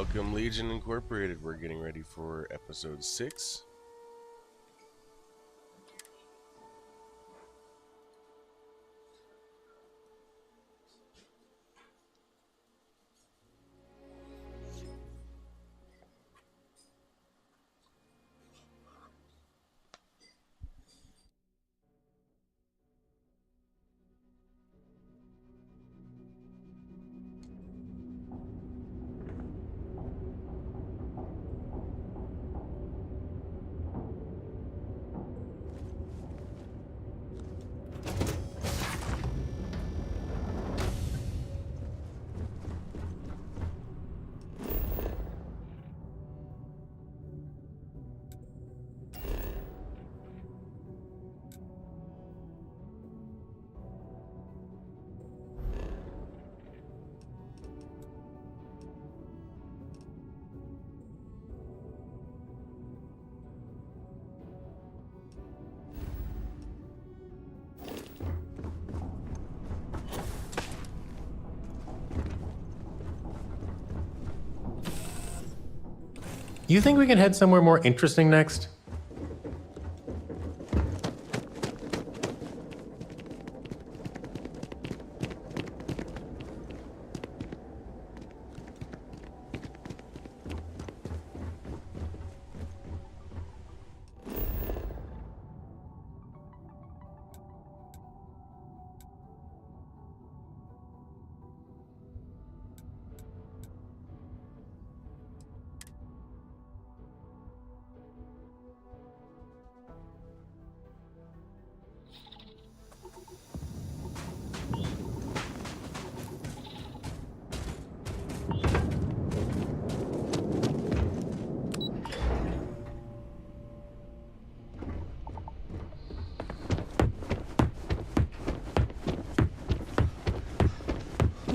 Welcome, Legion Incorporated. We're getting ready for episode 6. You think we can head somewhere more interesting next?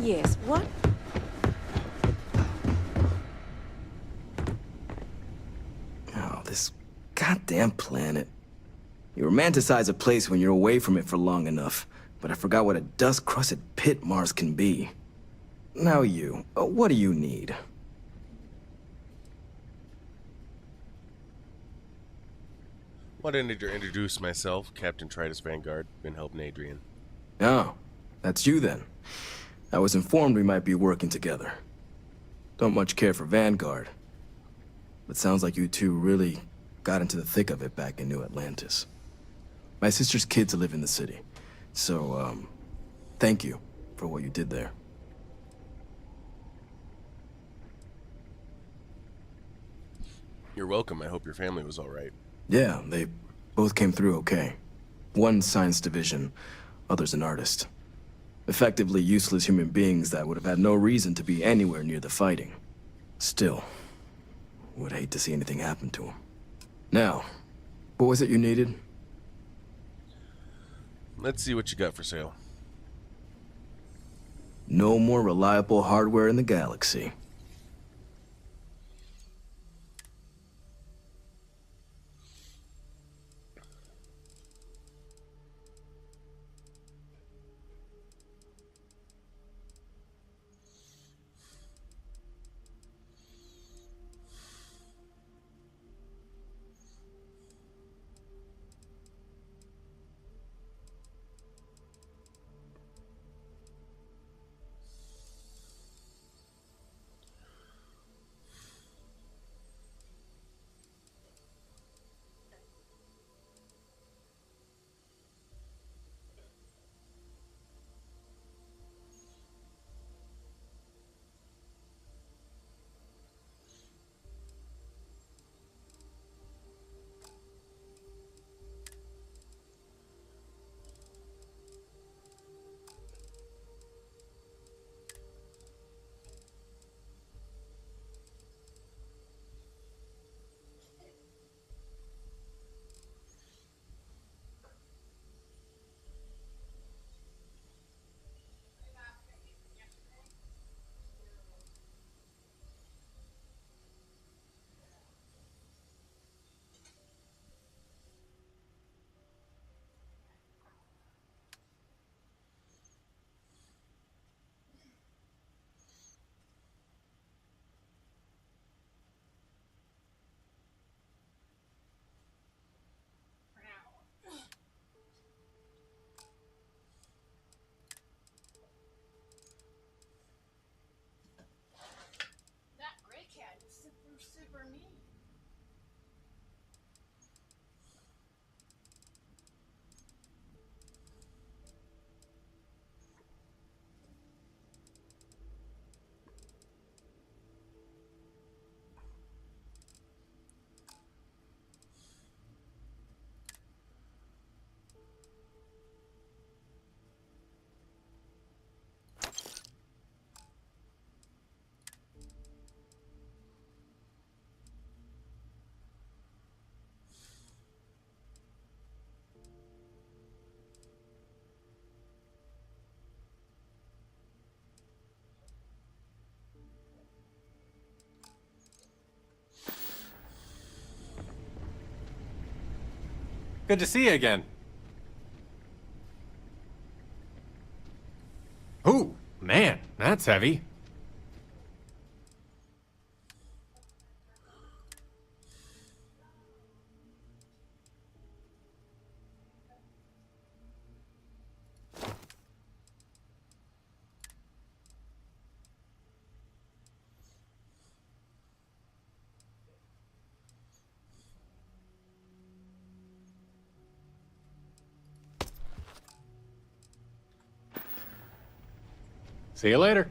Yes, what? Oh, this goddamn planet. You romanticize a place when you're away from it for long enough, but I forgot what a dust-crusted pit Mars can be. Now what do you need? Wanted to introduce myself, Captain Tritus Vanguard. Been helping Adrian. Oh, that's you then. I was informed we might be working together. Don't much care for Vanguard, but sounds like you two really got into the thick of it back in New Atlantis. My sister's kids live in the city, so, thank you for what you did there. You're welcome. I hope your family was alright. Yeah, they both came through okay. One science division, other's an artist. Effectively useless human beings that would have had no reason to be anywhere near the fighting. Still, would hate to see anything happen to them. Now, what was it you needed? Let's see what you got for sale. No more reliable hardware in the galaxy. Good to see you again. Ooh, man, that's heavy. See you later.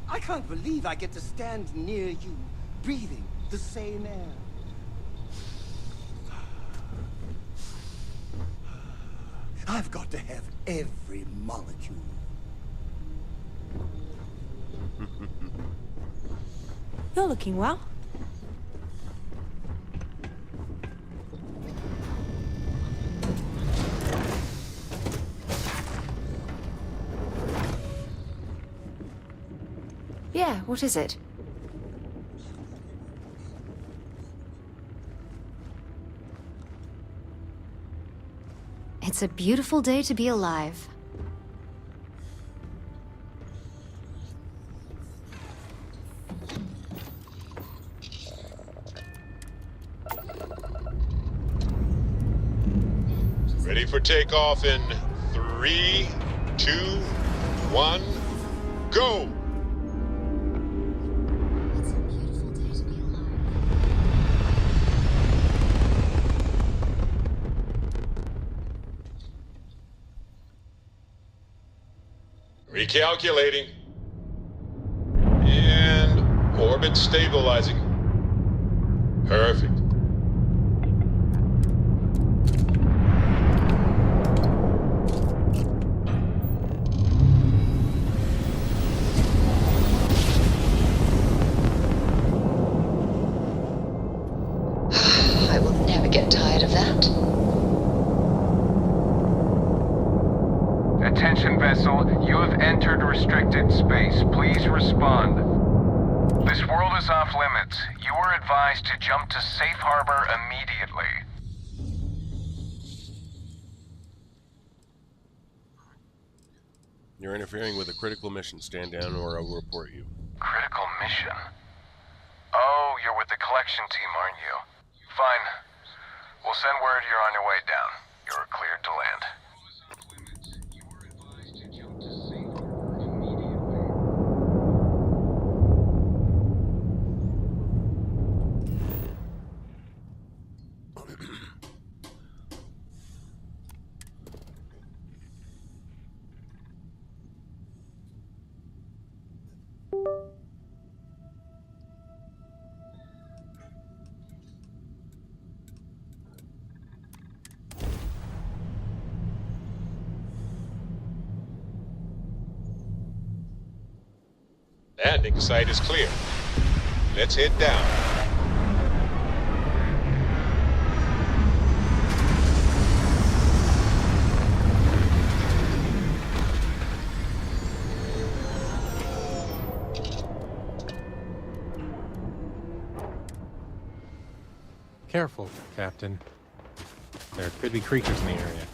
I can't believe I get to stand near you, breathing the same air. I've got to have every molecule. You're looking well. Yeah, what is it? It's a beautiful day to be alive. Ready for takeoff in 3, 2, 1, go! Recalculating. And orbit stabilizing. Perfect. I will never get tired of that. Attention vessel, you have entered restricted space. Please respond. This world is off limits. You are advised to jump to safe harbor immediately. You're interfering with a critical mission. Stand down or I'll report you. Critical mission? Oh, you're with the collection team, aren't you? Fine. We'll send word you're on your way down. You're cleared to land. Landing site is clear. Let's head down. Careful, Captain. There could be creatures in the area.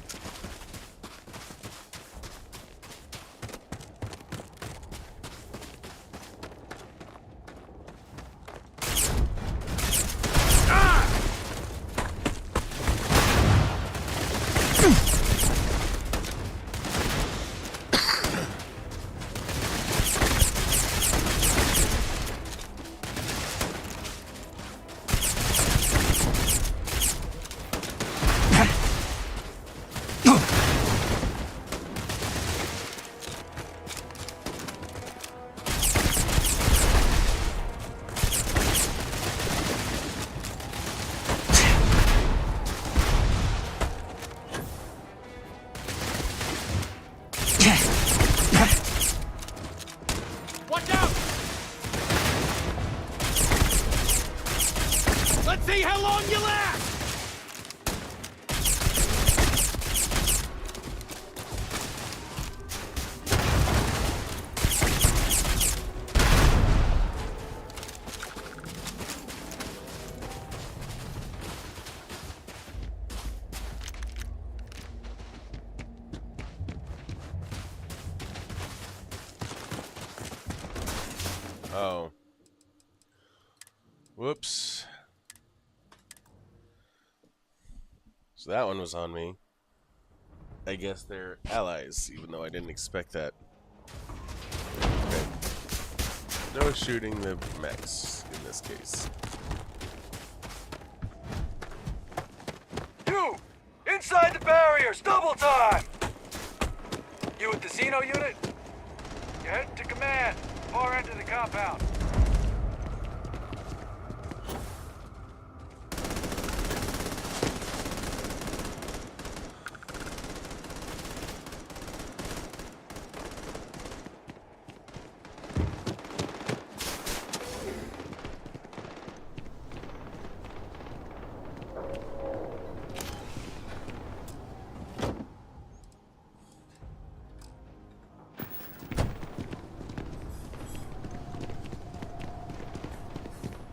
Watch out! Let's see how long you last! Oh. Whoops. So that one was on me. I guess they're allies, even though I didn't expect that. Okay. No shooting the mechs in this case. You! Inside the barriers! Double time! You with the Xeno unit? You're heading to command. Far end of the compound.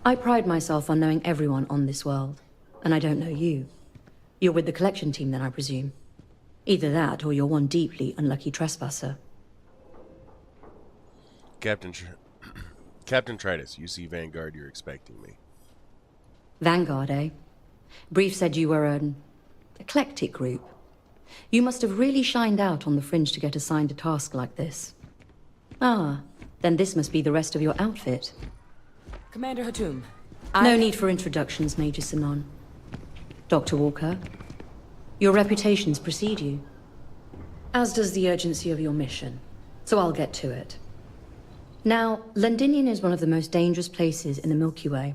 I pride myself on knowing everyone on this world, and I don't know you. You're with the collection team then, I presume. Either that, or you're one deeply unlucky trespasser. Captain Tritus, you see Vanguard, you're expecting me. Vanguard, eh? Brief said you were an eclectic group. You must have really shined out on the fringe to get assigned a task like this. Ah, then this must be the rest of your outfit. Commander Hatum. No need for introductions, Major Sinon. Dr. Walker, your reputations precede you. As does the urgency of your mission, so I'll get to it. Now, Londinium is one of the most dangerous places in the Milky Way.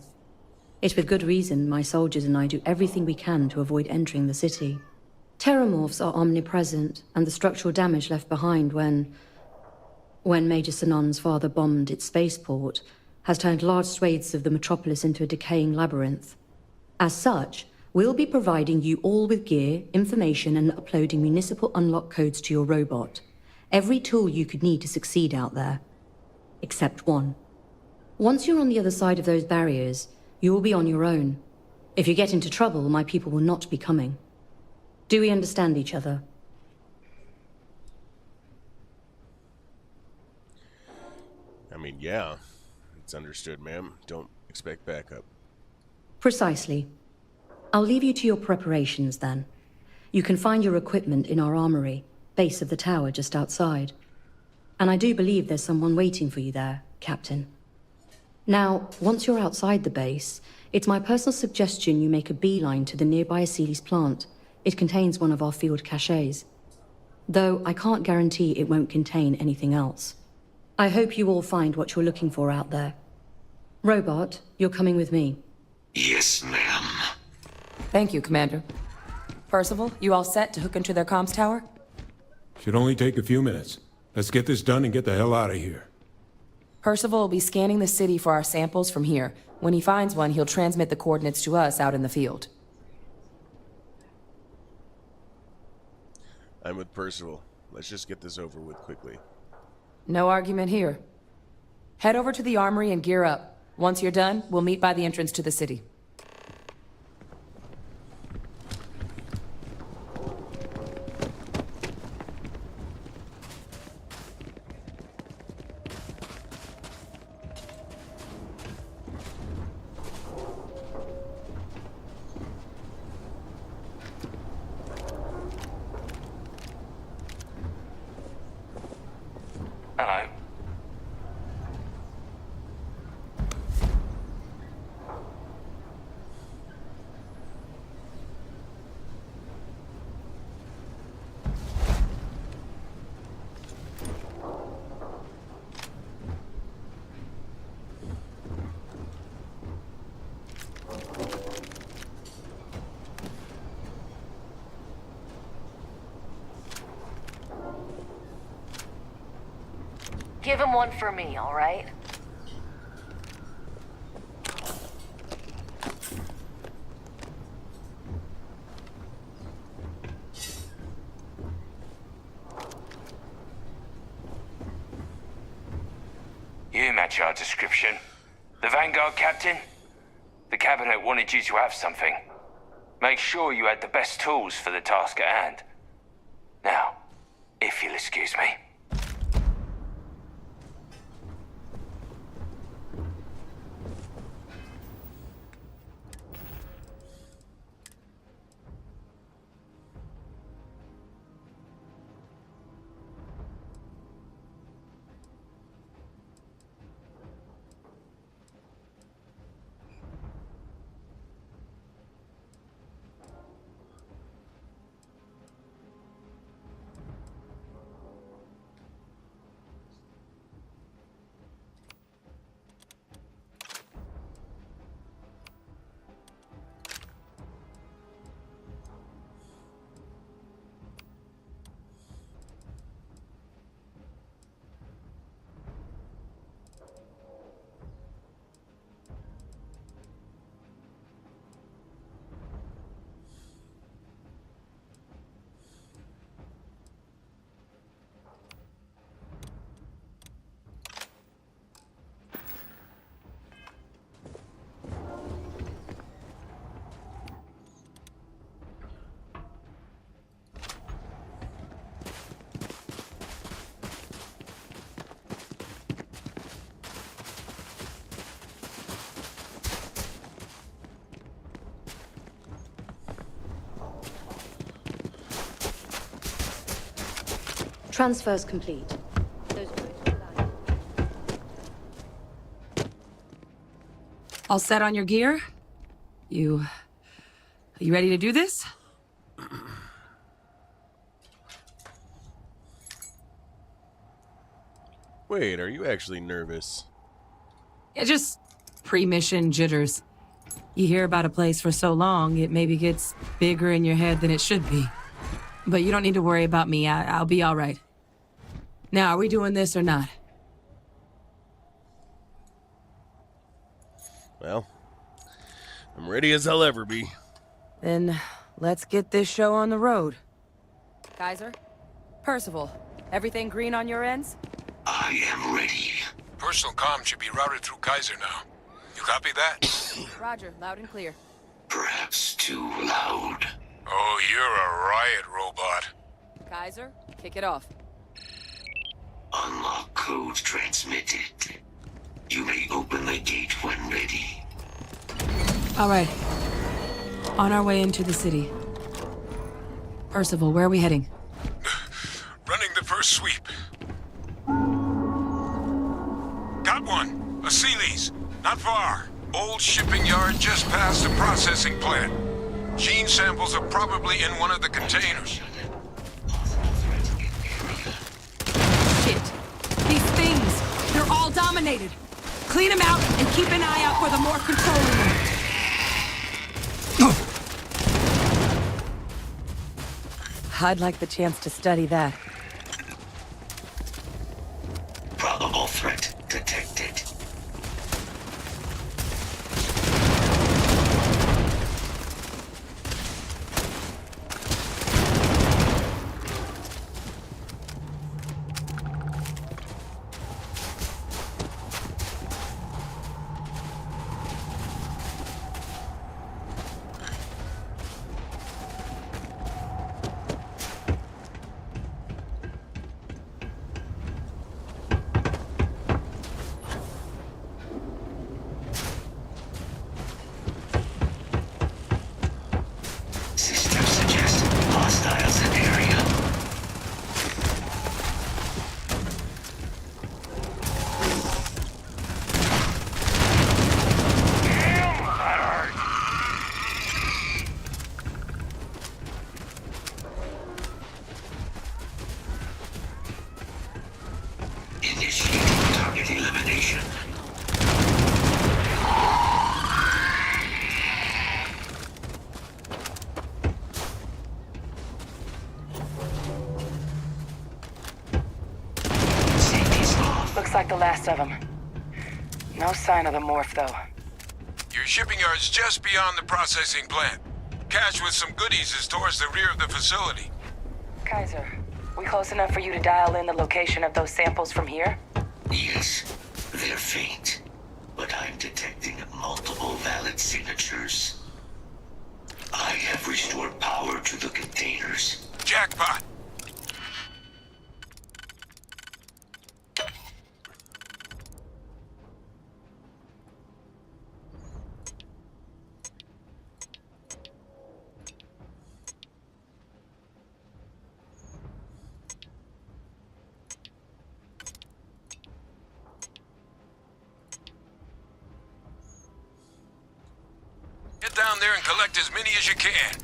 It's with good reason my soldiers and I do everything we can to avoid entering the city. Terramorphs are omnipresent, and the structural damage left behind when Major Sinon's father bombed its spaceport has turned large swathes of the metropolis into a decaying labyrinth. As such, we'll be providing you all with gear, information, and uploading municipal unlock codes to your robot. Every tool you could need to succeed out there. Except one. Once you're on the other side of those barriers, you will be on your own. If you get into trouble, my people will not be coming. Do we understand each other? I mean, yeah. It's understood, ma'am. Don't expect backup. Precisely. I'll leave you to your preparations, then. You can find your equipment in our armory, base of the tower just outside. And I do believe there's someone waiting for you there, Captain. Now, once you're outside the base, it's my personal suggestion you make a beeline to the nearby Aceles plant. It contains one of our field caches. Though I can't guarantee it won't contain anything else. I hope you all find what you're looking for out there. Robot, you're coming with me. Yes, ma'am. Thank you, Commander. Percival, you all set to hook into their comms tower? Should only take a few minutes. Let's get this done and get the hell out of here. Percival will be scanning the city for our samples from here. When he finds one, he'll transmit the coordinates to us out in the field. I'm with Percival. Let's just get this over with quickly. No argument here. Head over to the armory and gear up. Once you're done, we'll meet by the entrance to the city. Hello. Give him one for me, all right? You match our description. The Vanguard captain? The cabinet wanted you to have something. Make sure you had the best tools for the task at hand. Now, if you'll excuse me. Transfer's complete. All set on your gear? Are you ready to do this? Wait, are you actually nervous? Yeah, just pre-mission jitters. You hear about a place for so long, it maybe gets bigger in your head than it should be. But you don't need to worry about me. I'll be all right. Now, are we doing this or not? Well, I'm ready as I'll ever be. Then let's get this show on the road. Kaiser? Percival, everything green on your ends? I am ready. Personal comm should be routed through Kaiser now. You copy that? Roger, loud and clear. Perhaps too loud. Oh, you're a riot robot. Kaiser, kick it off. Unlock code transmitted. You may open the gate when ready. All right. On our way into the city. Percival, where are we heading? Running the first sweep. Got one. A Sealy's. Not far. Old shipping yard just past the processing plant. Gene samples are probably in one of the containers. Shit. These things. contaminated. Clean them out and keep an eye out for the more controlling them. I'd like the chance to study that. Probable threat detected. Systems suggest hostiles in area. Initiating target elimination. Safety's off. Looks like the last of them. No sign of the morph, though. Your shipping yard's just beyond the processing plant. Cache with some goodies is towards the rear of the facility. Kaiser, we close enough for you to dial in the location of those samples from here? Yes, they're faint, but I'm detecting multiple valid signatures. I have restored power to the containers. Jackpot! Get down there and collect as many as you can.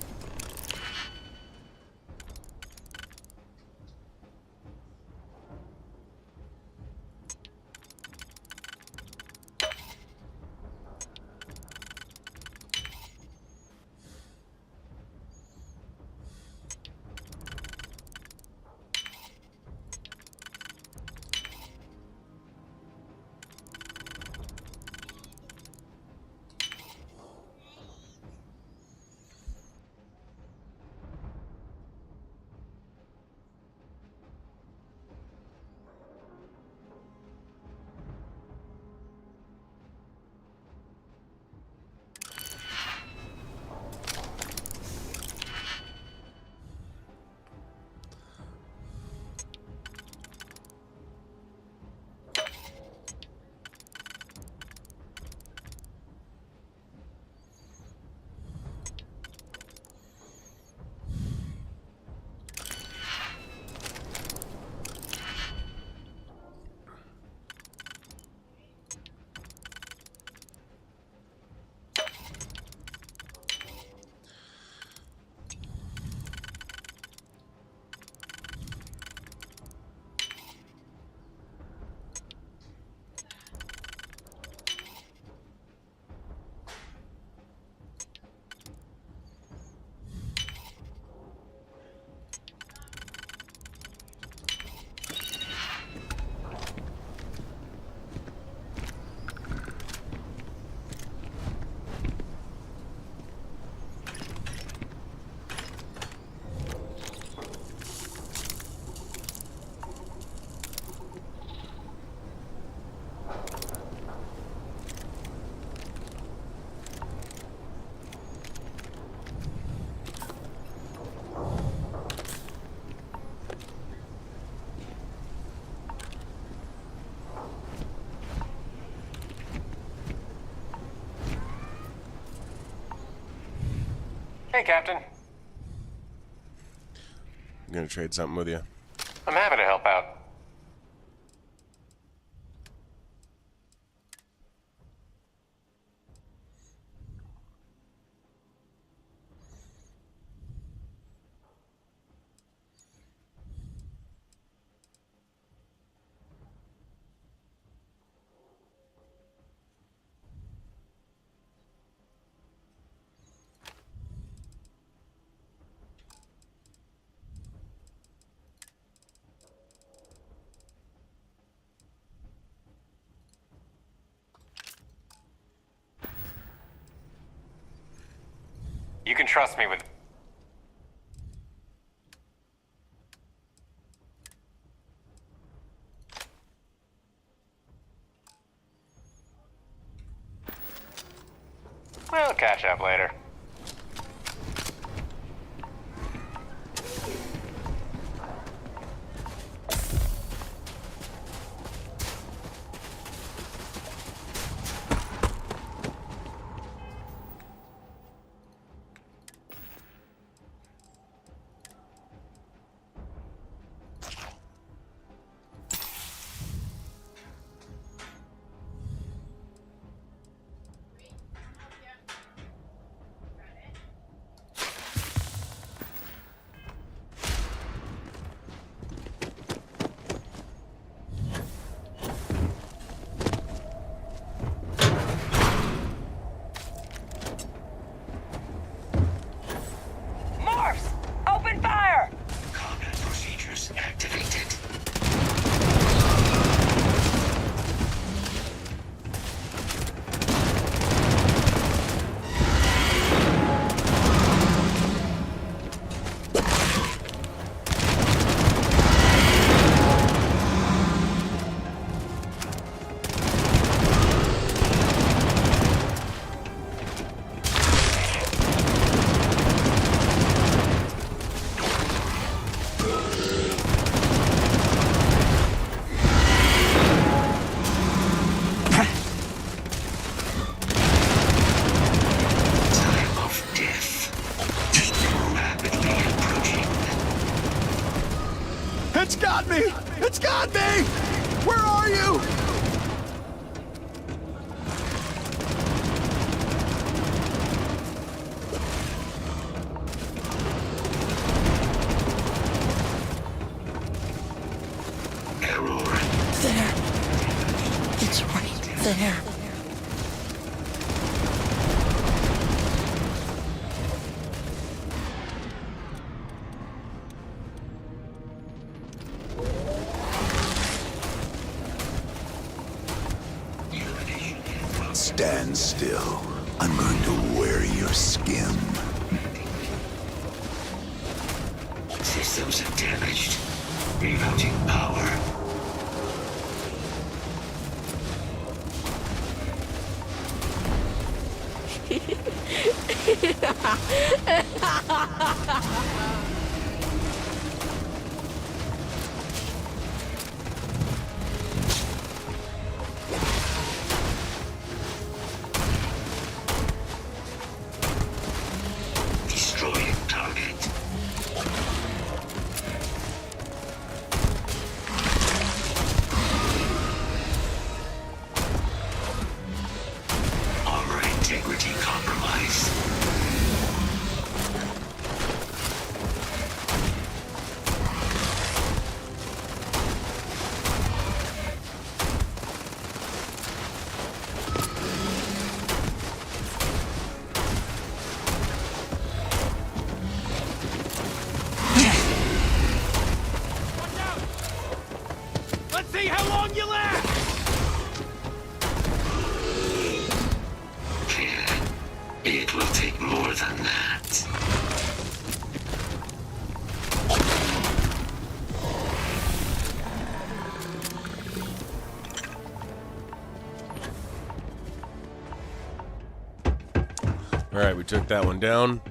Hey, Captain. I'm gonna trade something with you. I'm happy to help out. You can trust me with... We'll catch up later. It's got me! It's got me! Where are you? There. It's right there. Stand still. I'm going to wear your skin. Systems are damaged. Rerouting power. Destroying target. Armor integrity compromised. Let's see how long you last! It will take more than that. All right, we took that one down.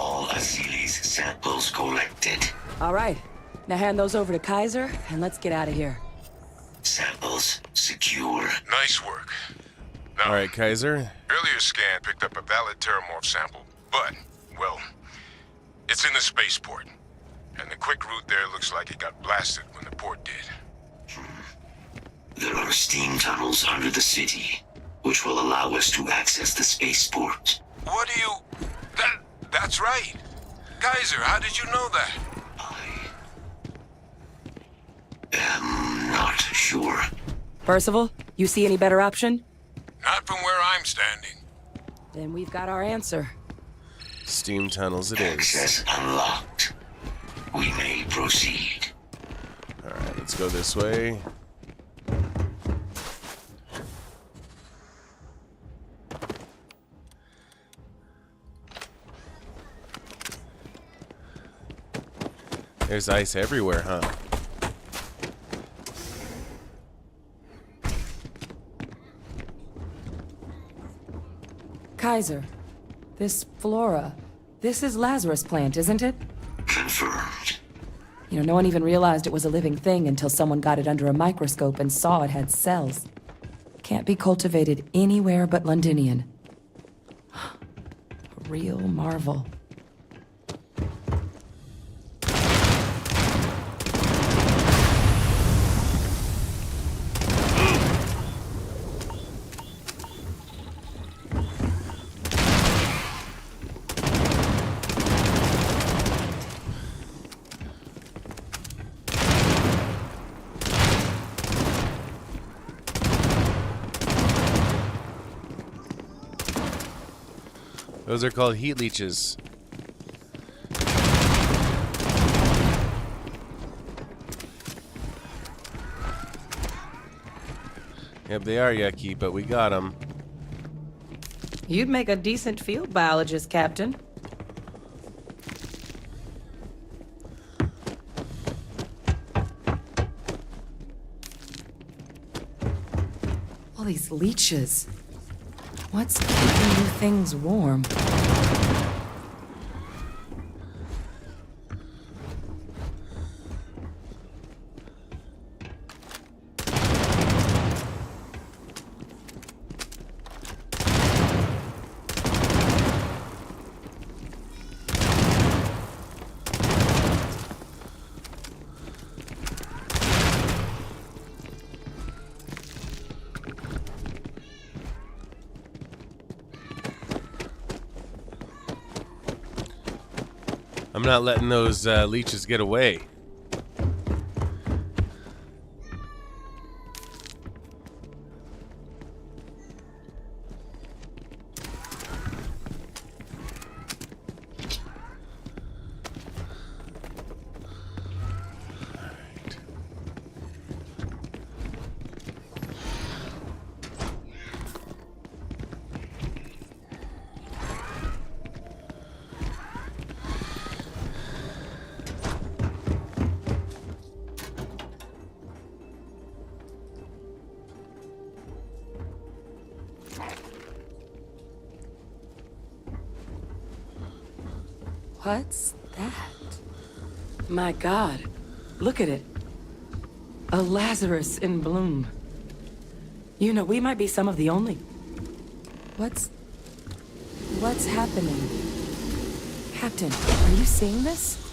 All Azili's samples collected. All right. Now hand those over to Kaiser, and let's get out of here. Samples secure. Nice work. All right, Kaiser. Earlier scan picked up a valid terramorph sample, but, well, it's in the spaceport. And the quick route there looks like it got blasted when the port did. There are steam tunnels under the city, which will allow us to access the spaceport. What do you... That's right. Kaiser, how did you know that? I'm not sure. Percival, you see any better option? Not from where I'm standing. Then we've got our answer. Steam tunnels it is. Access unlocked. We may proceed. Alright, let's go this way. There's ice everywhere, huh? Kaiser, this flora, this is Lazarus plant, isn't it? Confirmed. You know, no one even realized it was a living thing until someone got it under a microscope and saw it had cells. Can't be cultivated anywhere but Londinian. A real marvel. Those are called heat leeches. Yep, they are yucky, but we got them. You'd make a decent field biologist, Captain. All these leeches. What's keeping you things warm? I'm not letting those leeches get away. What's that? My God, look at it. A Lazarus in bloom. You know, we might be some of the only... What's happening? Captain, are you seeing this?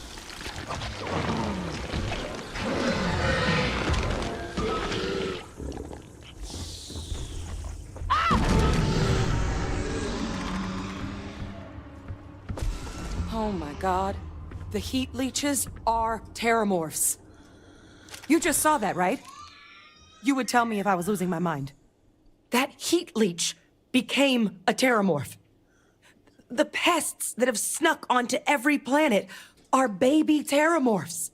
Oh my God. The heat leeches are terramorphs. You just saw that, right? You would tell me if I was losing my mind. That heat leech became a terramorph. The pests that have snuck onto every planet are baby terramorphs.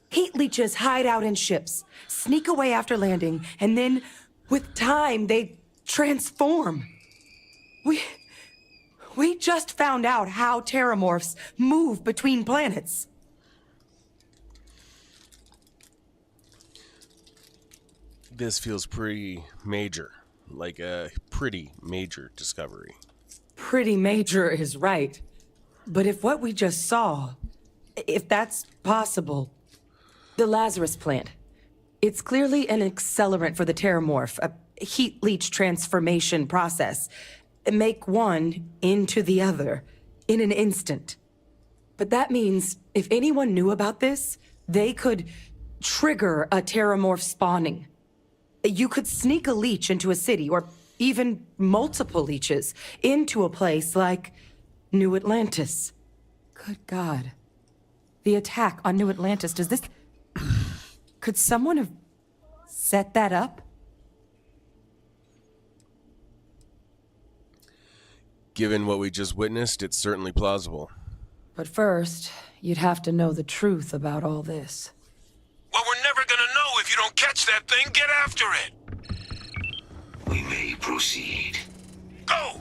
Heat leeches hide out in ships, sneak away after landing, and then, with time, they transform. We just found out how terramorphs move between planets. This feels pretty major, like a pretty major discovery. Pretty major is right. But if what we just saw, if that's possible, the Lazarus plant, it's clearly an accelerant for the terramorph, a heat leech transformation process. Make one into the other in an instant. But that means if anyone knew about this, they could trigger a terramorph spawning. You could sneak a leech into a city, or even multiple leeches, into a place like New Atlantis. Good God. The attack on New Atlantis, does this... Could someone have set that up? Given what we just witnessed, it's certainly plausible. But first, you'd have to know the truth about all this. Well, we're never gonna know if you don't catch that thing. Get after it! We may proceed. Go!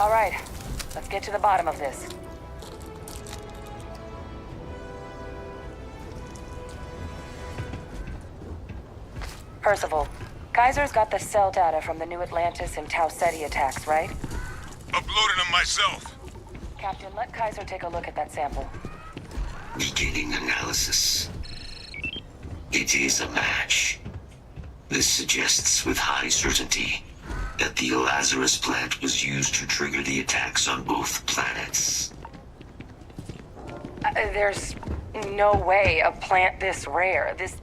All right, let's get to the bottom of this. Percival, Kaiser's got the cell data from the New Atlantis and Tau Ceti attacks, right? Uploaded them myself. Captain, let Kaiser take a look at that sample. Beginning analysis. It is a match. This suggests with high certainty that the Lazarus plant was used to trigger the attacks on both planets. There's no way a plant this rare, this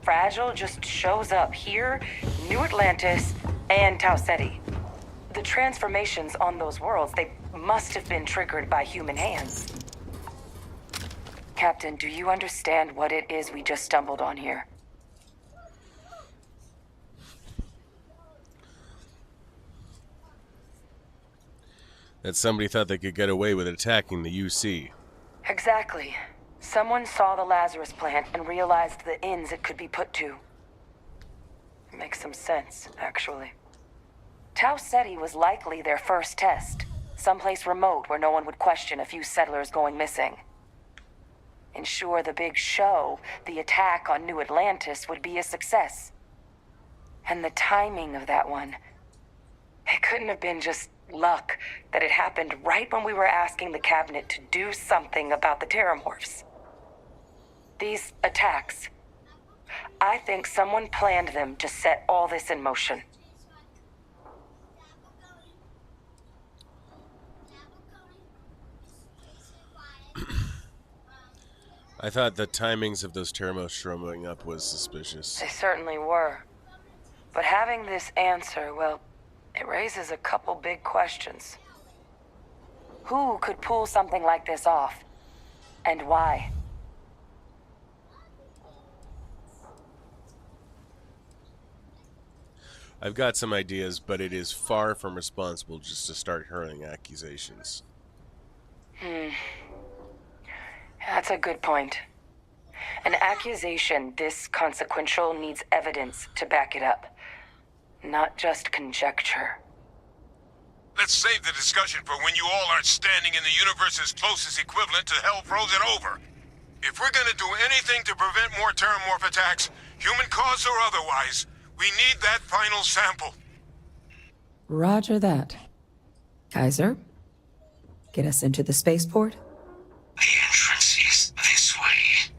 fragile, just shows up here, New Atlantis, and Tau Ceti. The transformations on those worlds, they must have been triggered by human hands. Captain, do you understand what it is we just stumbled on here? That somebody thought they could get away with attacking the UC. Exactly. Someone saw the Lazarus plant and realized the ends it could be put to. It makes some sense, actually. Tau Ceti was likely their first test. Someplace remote where no one would question a few settlers going missing. Ensure the big show, the attack on New Atlantis, would be a success. And the timing of that one, it couldn't have been just luck that it happened right when we were asking the cabinet to do something about the Terramorphs. These attacks, I think someone planned them to set all this in motion. I thought the timings of those Teramos showing up was suspicious. They certainly were. But having this answer, well, it raises a couple big questions. Who could pull something like this off? And why? I've got some ideas, but it is far from responsible just to start hurling accusations. That's a good point. An accusation this consequential needs evidence to back it up, not just conjecture. Let's save the discussion for when you all aren't standing in the universe's closest equivalent to hell frozen over. If we're gonna do anything to prevent more Terramorph attacks, human cause or otherwise, we need that final sample. Roger that. Kaiser, get us into the spaceport? The entrance is this way.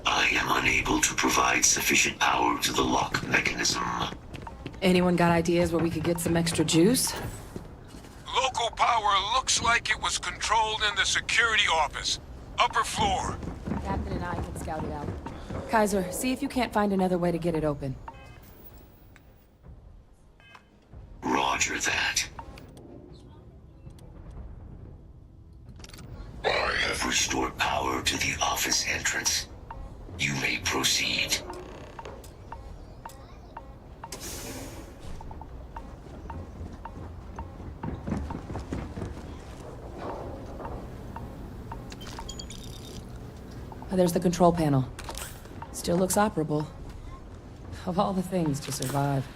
I am unable to provide sufficient power to the lock mechanism. Anyone got ideas where we could get some extra juice? Local power looks like it was controlled in the security office. Upper floor. Captain and I can scout it out. Kaiser, see if you can't find another way to get it open. Roger that. I have restored power to the office entrance. You may proceed. Oh, there's the control panel. Still looks operable. Of all the things to survive.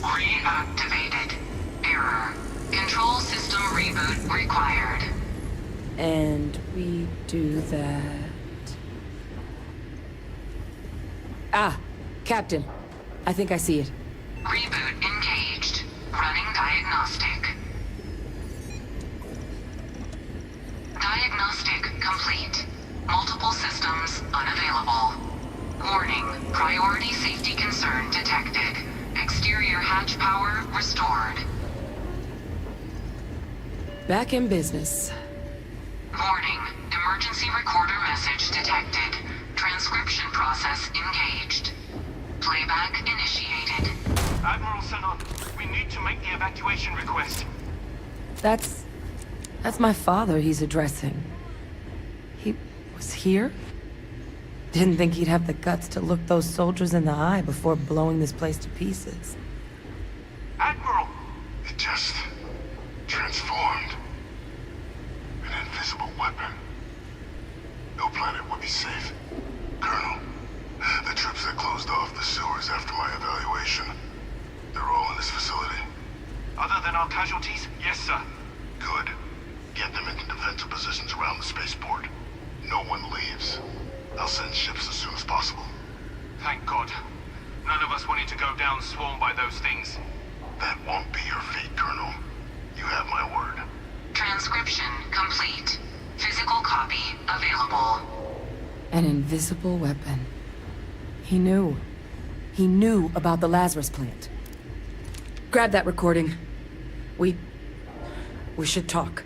Reactivated. Error. Control system reboot required. And we do that... Ah! Captain. I think I see it. Reboot engaged. Running diagnostic. Diagnostic complete. Multiple systems unavailable. Warning. Priority safety concern detected. Exterior hatch power restored. Back in business. Warning. Emergency recorder message detected. Transcription process engaged. Playback initiated. Admiral Sanon, we need to make the evacuation request. That's my father he's addressing. He was here? Didn't think he'd have the guts to look those soldiers in the eye before blowing this place to pieces. Admiral! It just transformed. An invisible weapon. No planet would be safe. Colonel, the troops that closed off the sewers after my evaluation, they're all in this facility. Other than our casualties? Yes, sir. Good. Get them into defensive positions around the spaceport. No one leaves. I'll send ships as soon as possible. Thank God. None of us wanted to go down swarmed by those things. That won't be your fate, Colonel. You have my word. Transcription complete. Physical copy available. An invisible weapon. He knew. He knew about the Lazarus plant. Grab that recording. We should talk.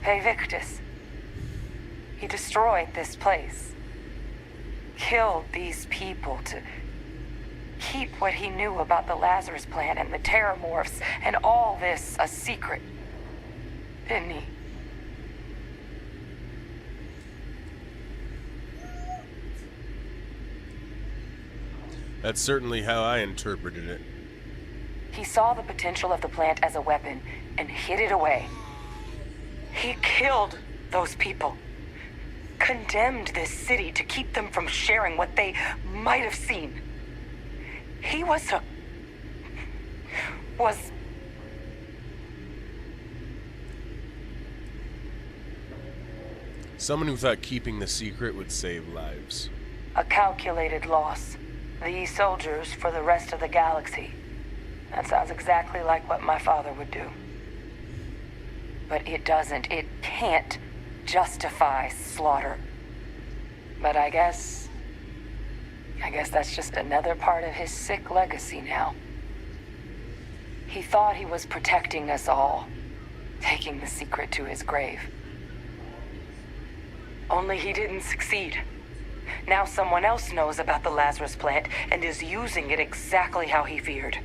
Hey, Victus. He destroyed this place. Killed these people to keep what he knew about the Lazarus plant and the Terramorphs and all this a secret. Didn't he? That's certainly how I interpreted it. He saw the potential of the plant as a weapon and hid it away. He killed those people. Condemned this city to keep them from sharing what they might have seen. He was someone who thought keeping the secret would save lives. a calculated loss. These soldiers for the rest of the galaxy. That sounds exactly like what my father would do. But it can't justify slaughter. But I guess that's just another part of his sick legacy now. He thought he was protecting us all, taking the secret to his grave. Only he didn't succeed. Now someone else knows about the Lazarus plant and is using it exactly how he feared.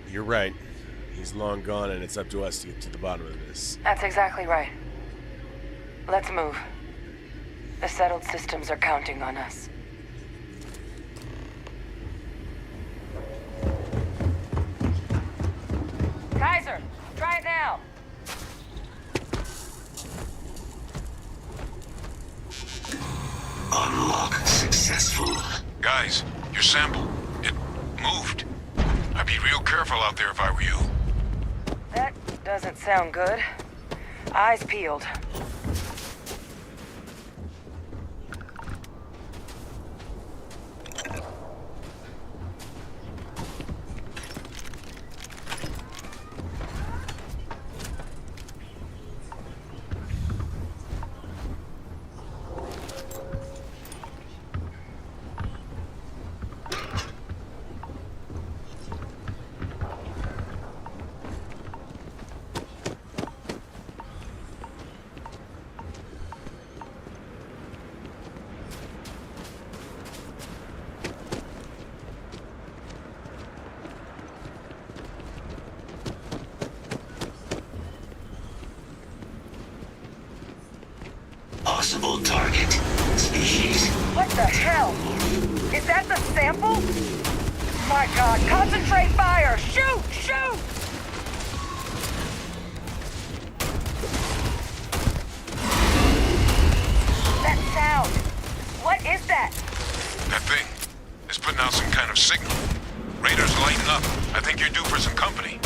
You're right. He's long gone, and it's up to us to get to the bottom of this. That's exactly right. Let's move. The settled systems are counting on us. Kaiser, try it now. Unlock successful. Guys, your sample, it moved. I'd be real careful out there if I were you. That doesn't sound good. Eyes peeled. Possible target. Species. What the hell? Is that the sample? My God, concentrate fire! Shoot! Shoot! That sound! What is that? That thing is putting out some kind of signal. Radar's lighting up. I think you're due for some company.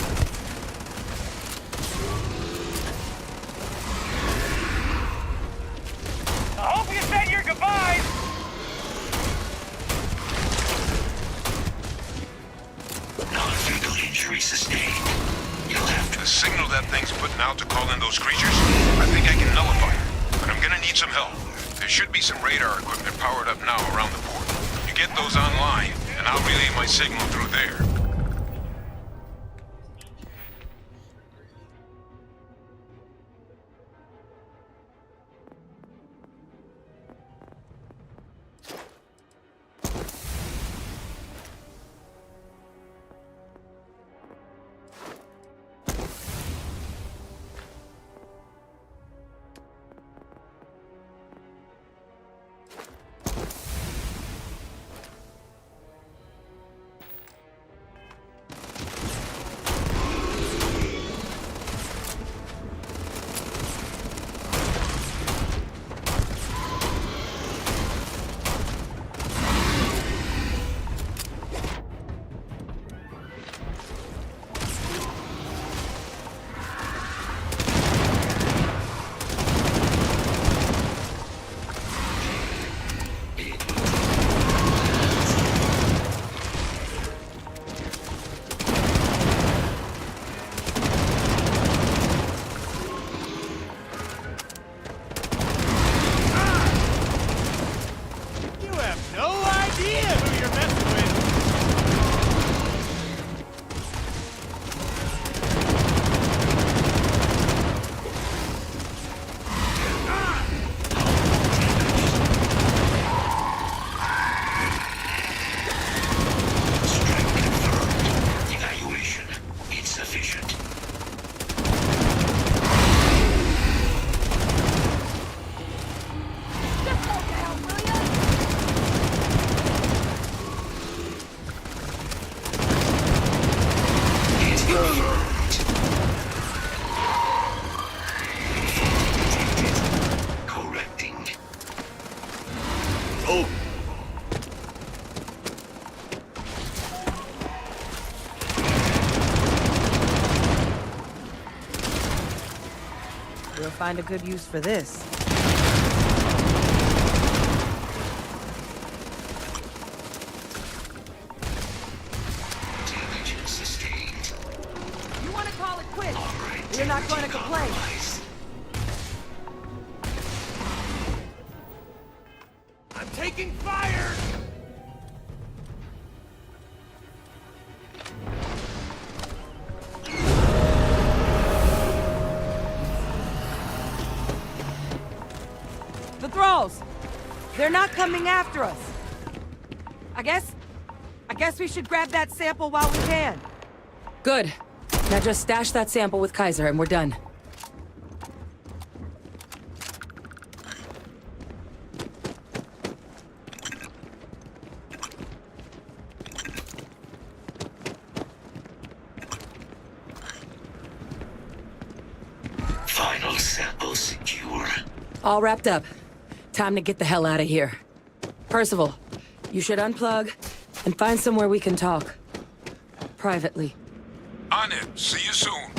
I hope you said your goodbyes! Non-fatal injury sustained. You'll have to... The signal that thing's putting out to call in those creatures, I think I can nullify it. But I'm gonna need some help. There should be some radar equipment powered up now around the port. You get those online, and I'll relay my signal through there. find a good use for this. Damage sustained. You want to call it quits? Alright, You're not going to complain. compromise. I'm taking fire! The thralls! They're not coming after us. I guess we should grab that sample while we can. Good. Now just stash that sample with Kaiser and we're done. Final sample secure. All wrapped up. Time to get the hell out of here. Percival, you should unplug and find somewhere we can talk. Privately. On it. See you soon.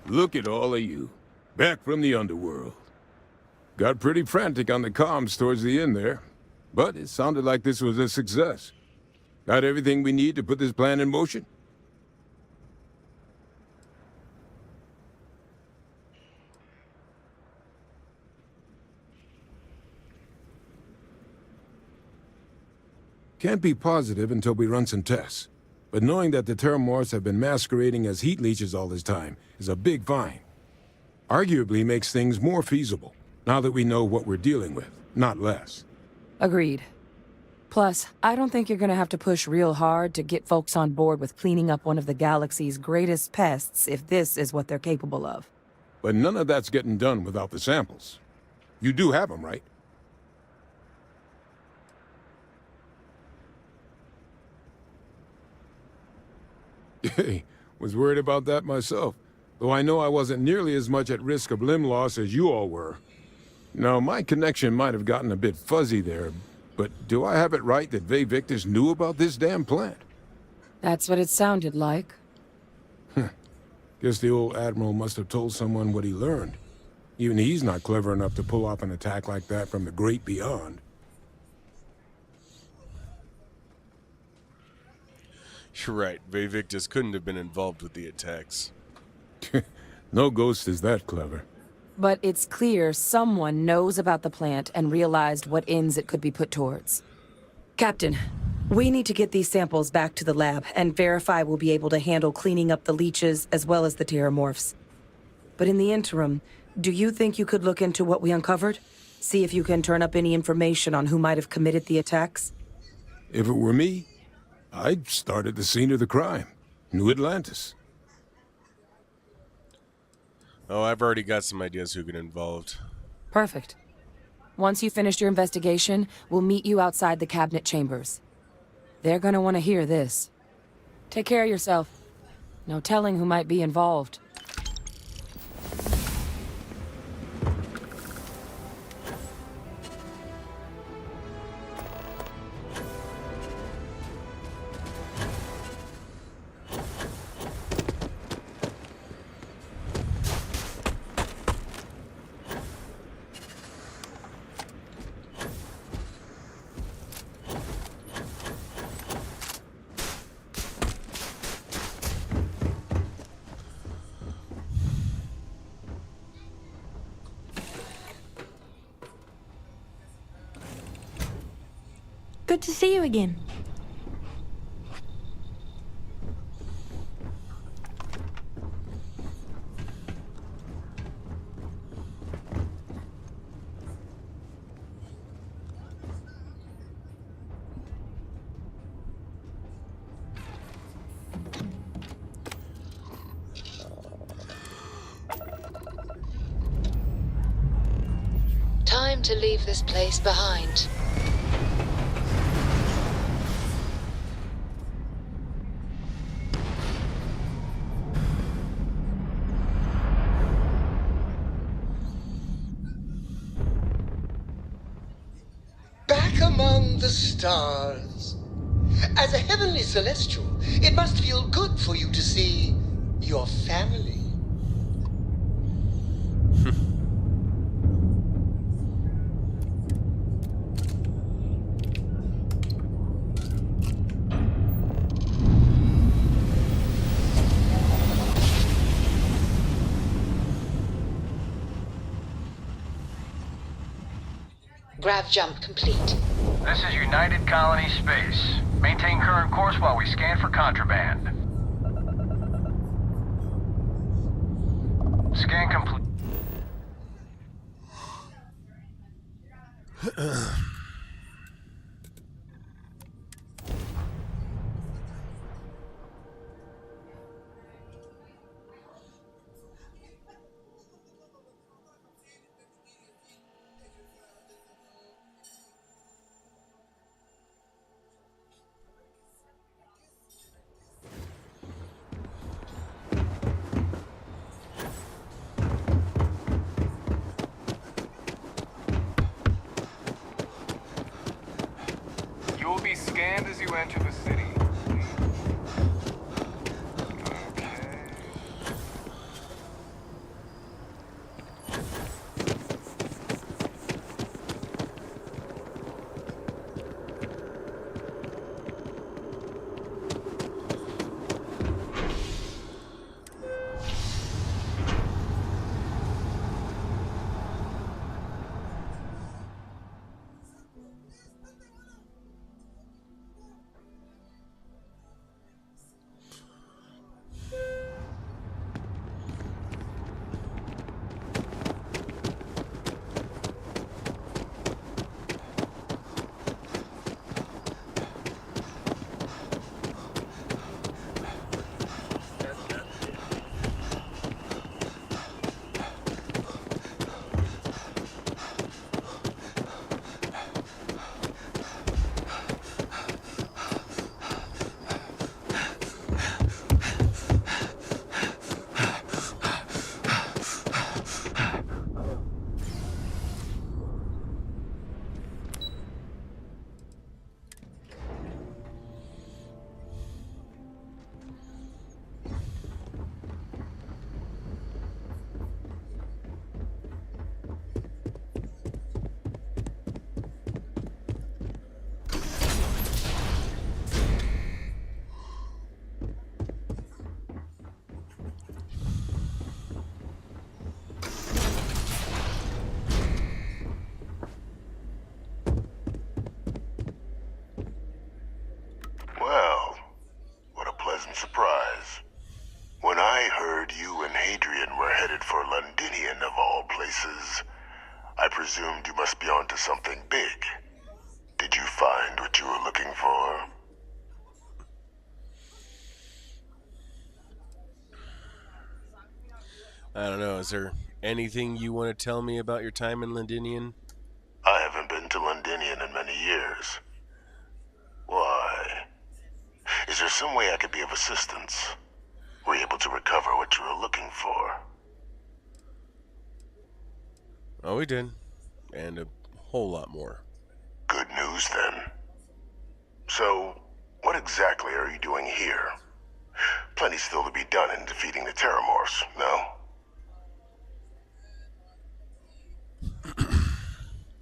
Look at all of you. Back from the underworld. Got pretty frantic on the comms towards the end there. But it sounded like this was a success. Got everything we need to put this plan in motion? Can't be positive until we run some tests. But knowing that the Terramorphs have been masquerading as heat leeches all this time is a big find. Arguably makes things more feasible, now that we know what we're dealing with, not less. Agreed. Plus, I don't think you're gonna have to push real hard to get folks on board with cleaning up one of the galaxy's greatest pests if this is what they're capable of. But none of that's getting done without the samples. You do have them, right? Hey, was worried about that myself, though I know I wasn't nearly as much at risk of limb loss as you all were. Now, my connection might have gotten a bit fuzzy there, but do I have it right that Ve Victus knew about this damn plant? That's what it sounded like. Guess the old Admiral must have told someone what he learned. Even he's not clever enough to pull off an attack like that from the great beyond. You're right. Ve Victus couldn't have been involved with the attacks. No ghost is that clever. But it's clear someone knows about the plant and realized what ends it could be put towards. Captain, We need to get these samples back to the lab and verify we'll be able to handle cleaning up the leeches as well as the terramorphs. But in the interim, do you think you could look into what we uncovered? See if you can turn up any information on who might have committed the attacks? If it were me, I'd start at the scene of the crime. New Atlantis. Oh, I've already got some ideas who get involved. Perfect. Once you finish your investigation, we'll meet you outside the cabinet chambers. They're gonna want to hear this. Take care of yourself. No telling who might be involved. Good to see you again. Time to leave this place behind. Back among the stars. As a heavenly celestial, it must feel good for you to see your family. Grav jump complete. This is United Colony Space. Maintain current course while we scan for contraband. Scan complete. You will be scanned as you enter the city. find what you were looking for? I don't know. Is there anything you want to tell me about your time in Londinian? I haven't been to Londinian in many years. Why? Is there some way I could be of assistance? Were you able to recover what you were looking for? Oh, we did. And a whole lot more. Good news, then. So, what exactly are you doing here? Plenty still to be done in defeating the Terramorphs, no?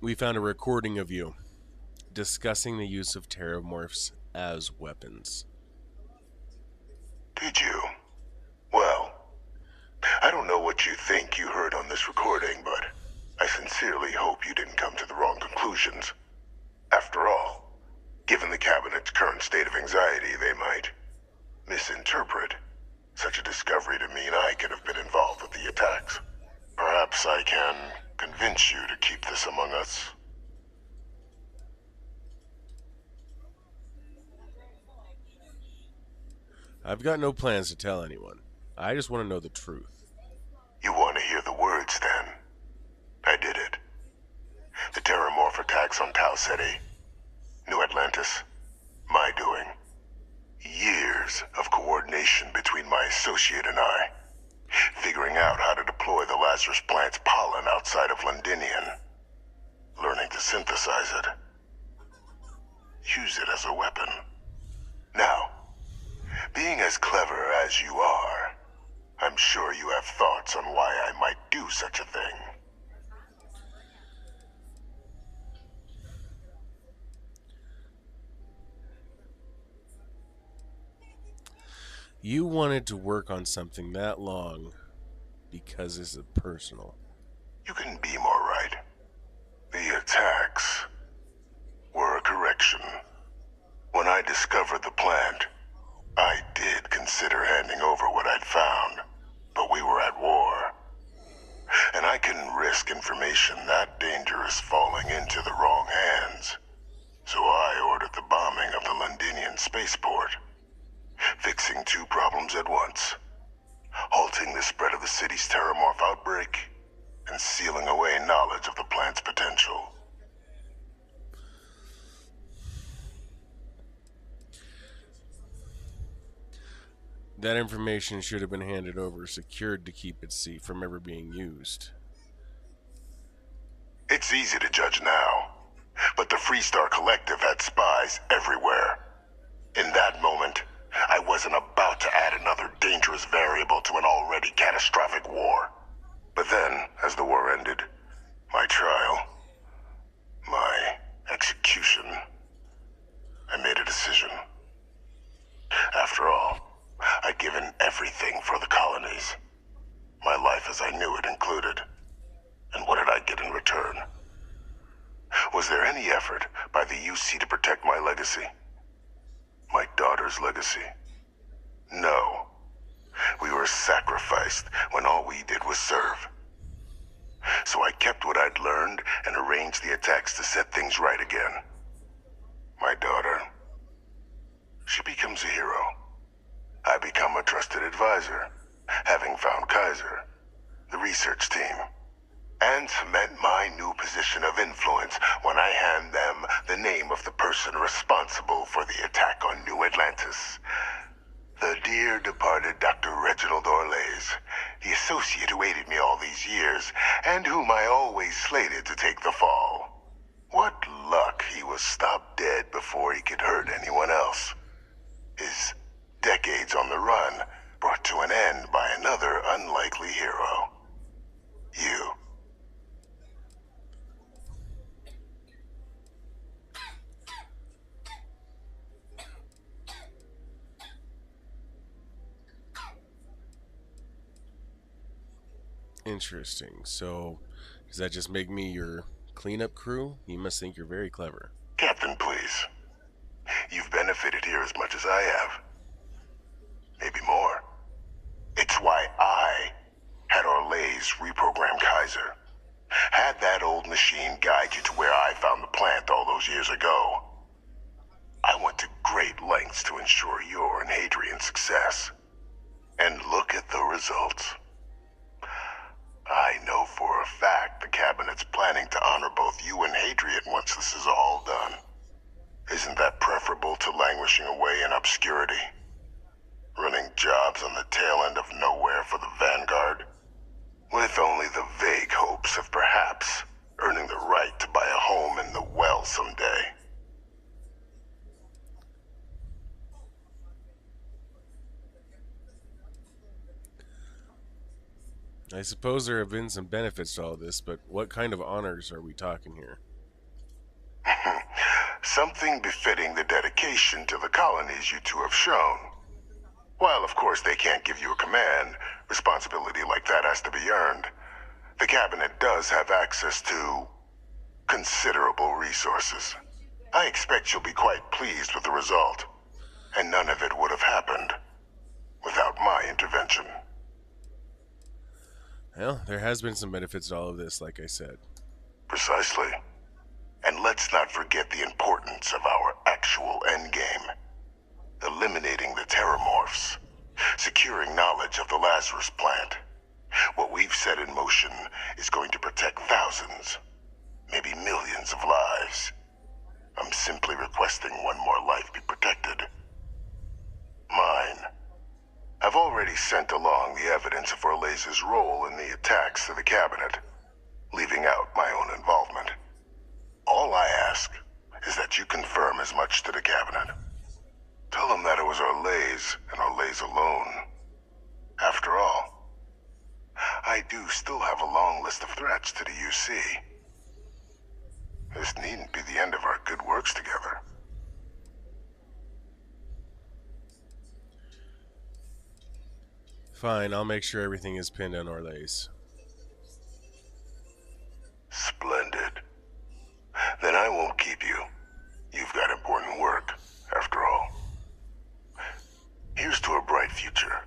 We found a recording of you discussing the use of Terramorphs as weapons. Did you? Well, I don't know what you think you heard on this recording, but I sincerely hope you didn't come to the wrong conclusions. After all, given the Cabinet's current state of anxiety, they might misinterpret such a discovery to mean I could have been involved with the attacks. Perhaps I can convince you to keep this among us. I've got no plans to tell anyone. I just want to know the truth. You want to hear the words, then? I did it. The Terramorph attacks on Tau Ceti, New Atlantis, my doing. Years of coordination between my associate and I, figuring out how to deploy the Lazarus plant's pollen outside of Londinian, learning to synthesize it, use it as a weapon. Now, being as clever as you are, I'm sure you have thoughts on why I might do such a thing. You wanted to work on something that long because it's personal. You couldn't be more right. The attacks were a correction. When I discovered the plant, I did consider handing over what I'd found, but we were at war. And I couldn't risk information that dangerous falling into the wrong hands. So I ordered the bombing of the Londinian spaceport, fixing two problems at once: halting the spread of the city's Terramorph outbreak, and sealing away knowledge of the plant's potential. That information should have been handed over secured to keep it safe from ever being used. It's easy to judge now, but the Freestar Collective had spies everywhere. In that moment, I wasn't about to add another dangerous variable to an already catastrophic war. But then, as the war ended, my trial, my execution, I made a decision. After all, I'd given everything for the colonies. My life as I knew it included. And what did I get in return? Was there any effort by the UC to protect my legacy? My daughter's legacy? No. We were sacrificed when all we did was serve. So I kept what I'd learned and arranged the attacks to set things right again. My daughter, she becomes a hero. I become a trusted advisor, having found Kaiser, the research team, and cement my new position of influence when I hand them the name of the person responsible for the attack on New Atlantis. The dear departed Dr. Reginald Orlays, the associate who aided me all these years, and whom I always slated to take the fall. What luck he was stopped dead before he could hurt anyone else. His decades on the run brought to an end by another unlikely hero. You. Interesting. So, does that just make me your cleanup crew? You must think you're very clever. Captain, please. You've benefited here as much as I have. Maybe more. It's why I had Orlays reprogram Kaiser. Had that old machine guide you to where I found the plant all those years ago. I went to great lengths to ensure your and Hadrian's success. And look at the results. I know for a fact the Cabinet's planning to honor both you and Hadrian once this is all done. Isn't that preferable to languishing away in obscurity? Running jobs on the tail end of nowhere for the Vanguard? With only the vague hopes of perhaps earning the right to buy a home in the well someday. I suppose there have been some benefits to all this, but what kind of honors are we talking here? Something befitting the dedication to the colonies you two have shown. While, of course, they can't give you a command, responsibility like that has to be earned. The Cabinet does have access to considerable resources. I expect you'll be quite pleased with the result. And none of it would have happened without my intervention. Well, there has been some benefits to all of this, like I said. Precisely. And let's not forget the importance of our actual endgame. Eliminating the Terramorphs. Securing knowledge of the Lazarus plant. What we've set in motion is going to protect thousands, maybe millions of lives. I'm simply requesting one more life be protected. Mine. I've already sent along the evidence of Orlez's role in the attacks to the Cabinet, leaving out my own involvement. All I ask is that you confirm as much to the Cabinet. Tell them that it was Orlez and Orlez alone. After all, I do still have a long list of threats to the UC. This needn't be the end of our good works together. Fine, I'll make sure everything is pinned on Orlez. Splendid. Then I won't keep you. You've got important work, after all. Here's to a bright future.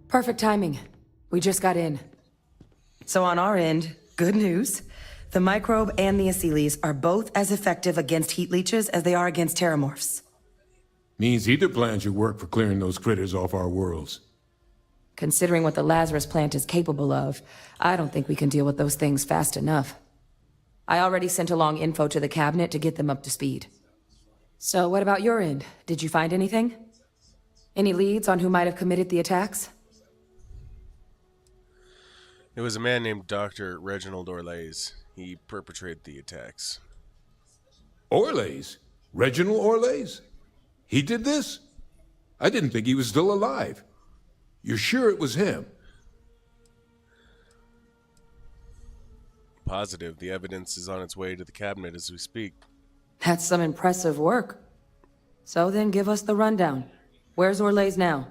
Perfect timing. We just got in. So on our end, good news. The microbe and the Asylees are both as effective against heat leeches as they are against terramorphs. Means either plan should work for clearing those critters off our worlds. Considering what the Lazarus plant is capable of, I don't think we can deal with those things fast enough. I already sent along info to the Cabinet to get them up to speed. So what about your end? Did you find anything? Any leads on who might have committed the attacks? It was a man named Dr. Reginald Orlez. He perpetrated the attacks. Orlez? Reginald Orlez? He did this? I didn't think he was still alive. You're sure it was him? Positive. The evidence is on its way to the Cabinet as we speak. That's some impressive work. So then give us the rundown. Where's Orlez now?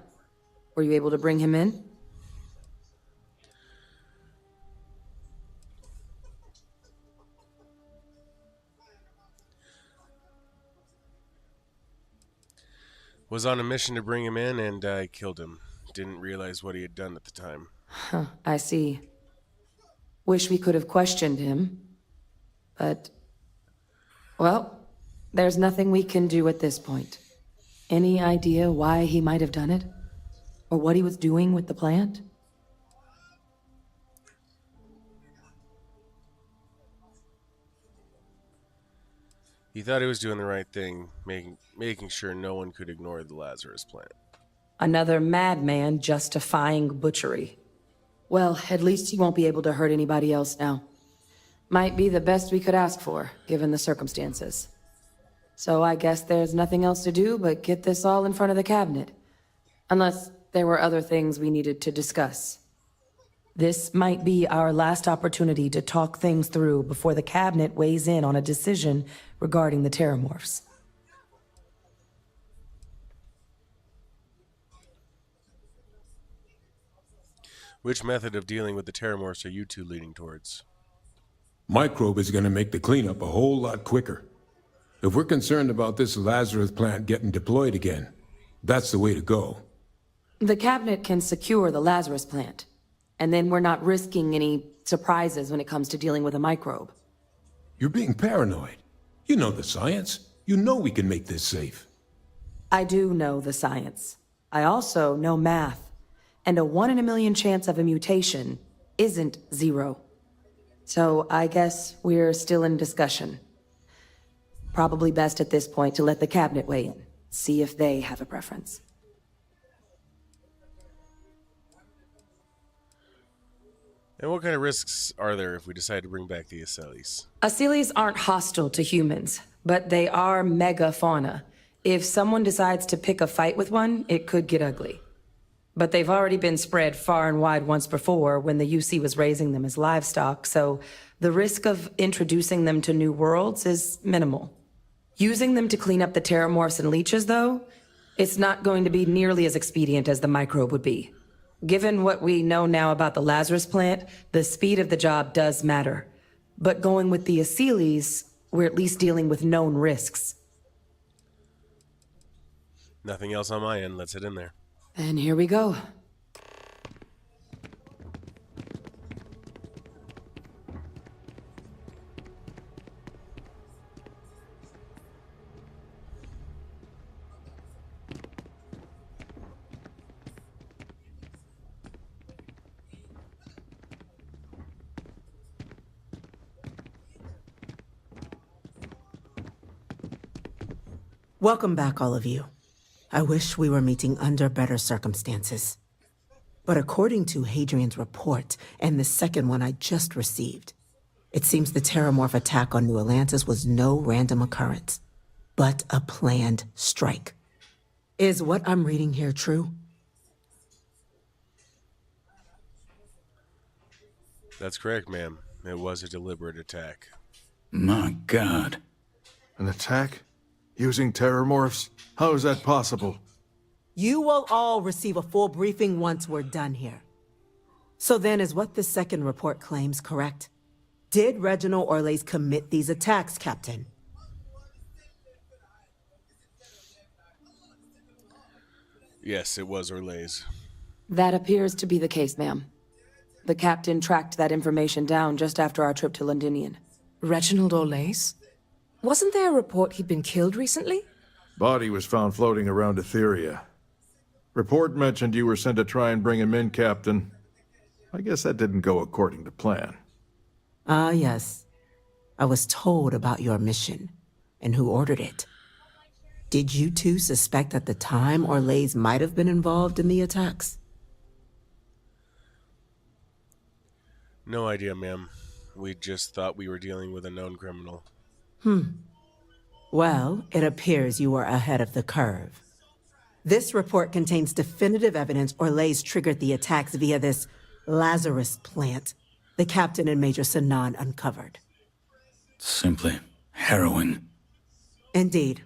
Were you able to bring him in? Was on a mission to bring him in, and I killed him. didn't realize what he had done at the time. Huh, I see. Wish we could have questioned him. But, well, there's nothing we can do at this point. Any idea why he might have done it? Or what he was doing with the plant? He thought he was doing the right thing, making sure no one could ignore the Lazarus plant. Another madman justifying butchery. Well, at least he won't be able to hurt anybody else now. Might be the best we could ask for, given the circumstances. So I guess there's nothing else to do but get this all in front of the cabinet. Unless there were other things we needed to discuss. This might be our last opportunity to talk things through before the cabinet weighs in on a decision regarding the Terramorphs. Which method of dealing with the Terramorphs are you two leaning towards? Microbe is going to make the cleanup a whole lot quicker. If we're concerned about this Lazarus plant getting deployed again, that's the way to go. The cabinet can secure the Lazarus plant, and then we're not risking any surprises when it comes to dealing with a microbe. You're being paranoid. You know the science. You know we can make this safe. I do know the science. I also know math. And a 1 in a million chance of a mutation isn't 0. So I guess we're still in discussion. Probably best at this point to let the cabinet weigh in, see if they have a preference. And what kind of risks are there if we decide to bring back the Aceles? Aceles aren't hostile to humans, but they are megafauna. If someone decides to pick a fight with one, it could get ugly. But they've already been spread far and wide once before when the UC was raising them as livestock, so the risk of introducing them to new worlds is minimal. Using them to clean up the Terramorphs and leeches, though, it's not going to be nearly as expedient as the microbe would be. Given what we know now about the Lazarus plant, the speed of the job does matter. But going with the Aceles, we're at least dealing with known risks. Nothing else on my end. Let's head in there. And here we go. Welcome back, all of you. I wish we were meeting under better circumstances. But according to Hadrian's report, and the second one I just received, it seems the Terramorph attack on New Atlantis was no random occurrence, but a planned strike. Is what I'm reading here true? That's correct, ma'am. It was a deliberate attack. My God. An attack? Using Terramorphs? How is that possible? You will all receive a full briefing once we're done here. So then, is what the second report claims correct? Did Reginald Orlays commit these attacks, Captain? Yes, it was Orlays. That appears to be the case, ma'am. The captain tracked that information down just after our trip to Londinian. Reginald Orlays? Wasn't there a report he'd been killed recently? Body was found floating around Etheria. Report mentioned you were sent to try and bring him in, Captain. I guess that didn't go according to plan. Ah, yes. I was told about your mission, and who ordered it. Did you two suspect at the time Orlays might have been involved in the attacks? No idea, ma'am. We just thought we were dealing with a known criminal. Well, it appears you were ahead of the curve. This report contains definitive evidence Orlays triggered the attacks via this Lazarus plant the captain and Major Sinan uncovered. Simply harrowing. Indeed.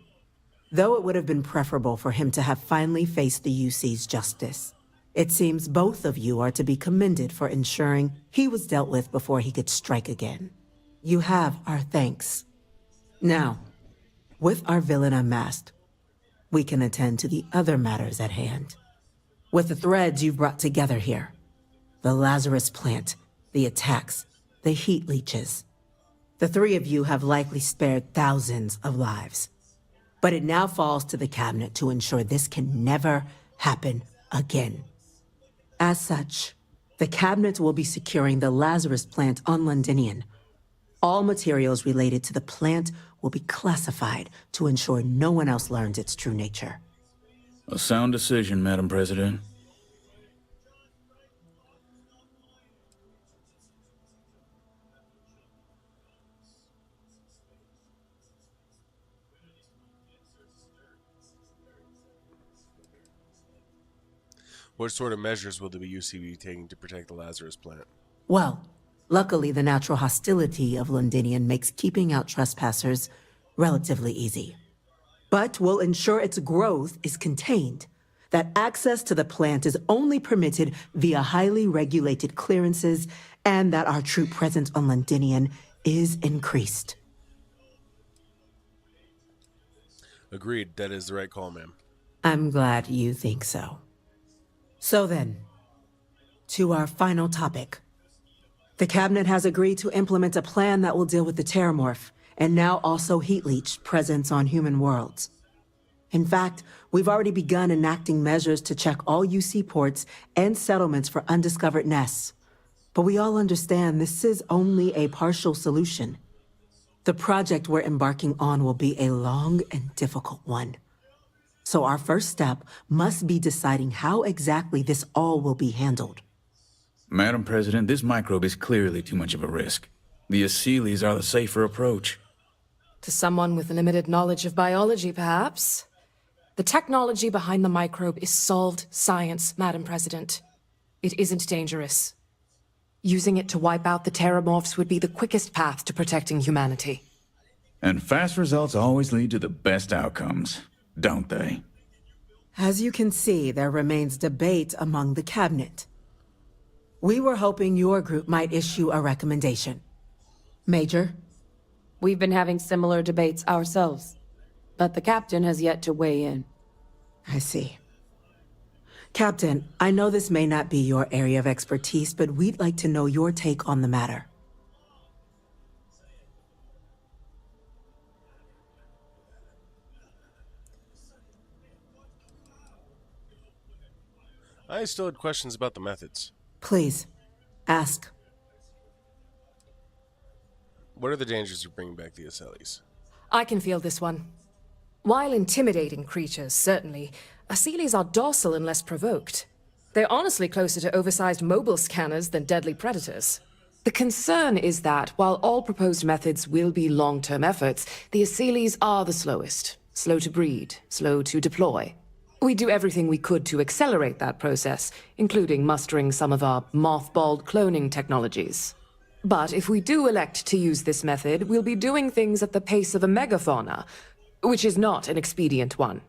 Though it would have been preferable for him to have finally faced the UC's justice. It seems both of you are to be commended for ensuring he was dealt with before he could strike again. You have our thanks. Now, with our villain unmasked, we can attend to the other matters at hand. With the threads you've brought together here, the Lazarus plant, the attacks, the heat leeches, the three of you have likely spared thousands of lives. But it now falls to the cabinet to ensure this can never happen again. As such, the cabinet will be securing the Lazarus plant on Londinian. All materials related to the plant will be classified to ensure no one else learns its true nature. A sound decision, Madam President. What sort of measures will the UC be taking to protect the Lazarus plant? Well, luckily the natural hostility of Londinian makes keeping out trespassers relatively easy. But we'll ensure its growth is contained, that access to the plant is only permitted via highly regulated clearances, and that our troop presence on Londinian is increased. Agreed. That is the right call, ma'am. I'm glad you think so. So then, to our final topic. The cabinet has agreed to implement a plan that will deal with the Terramorph, and now also Heat Leech presence on human worlds. In fact, we've already begun enacting measures to check all UC ports and settlements for undiscovered nests. But we all understand this is only a partial solution. The project we're embarking on will be a long and difficult one. So our first step must be deciding how exactly this all will be handled. Madam President, this microbe is clearly too much of a risk. The Aseles are the safer approach. To someone with limited knowledge of biology, perhaps. The technology behind the microbe is solved science, Madam President. It isn't dangerous. Using it to wipe out the Terramorphs would be the quickest path to protecting humanity. And fast results always lead to the best outcomes, don't they? As you can see, there remains debate among the cabinet. We were hoping your group might issue a recommendation. Major? We've been having similar debates ourselves, but the captain has yet to weigh in. I see. Captain, I know this may not be your area of expertise, but we'd like to know your take on the matter. I still had questions about the methods. Please, ask. What are the dangers of bringing back the Aseles? I can feel this one. While intimidating creatures, certainly, Aseles are docile unless provoked. They're honestly closer to oversized mobile scanners than deadly predators. The concern is that, while all proposed methods will be long-term efforts, the Aseles are the slowest. Slow to breed, slow to deploy. We do everything we could to accelerate that process, including mustering some of our mothballed cloning technologies. But if we do elect to use this method, we'll be doing things at the pace of a megafauna, which is not an expedient one.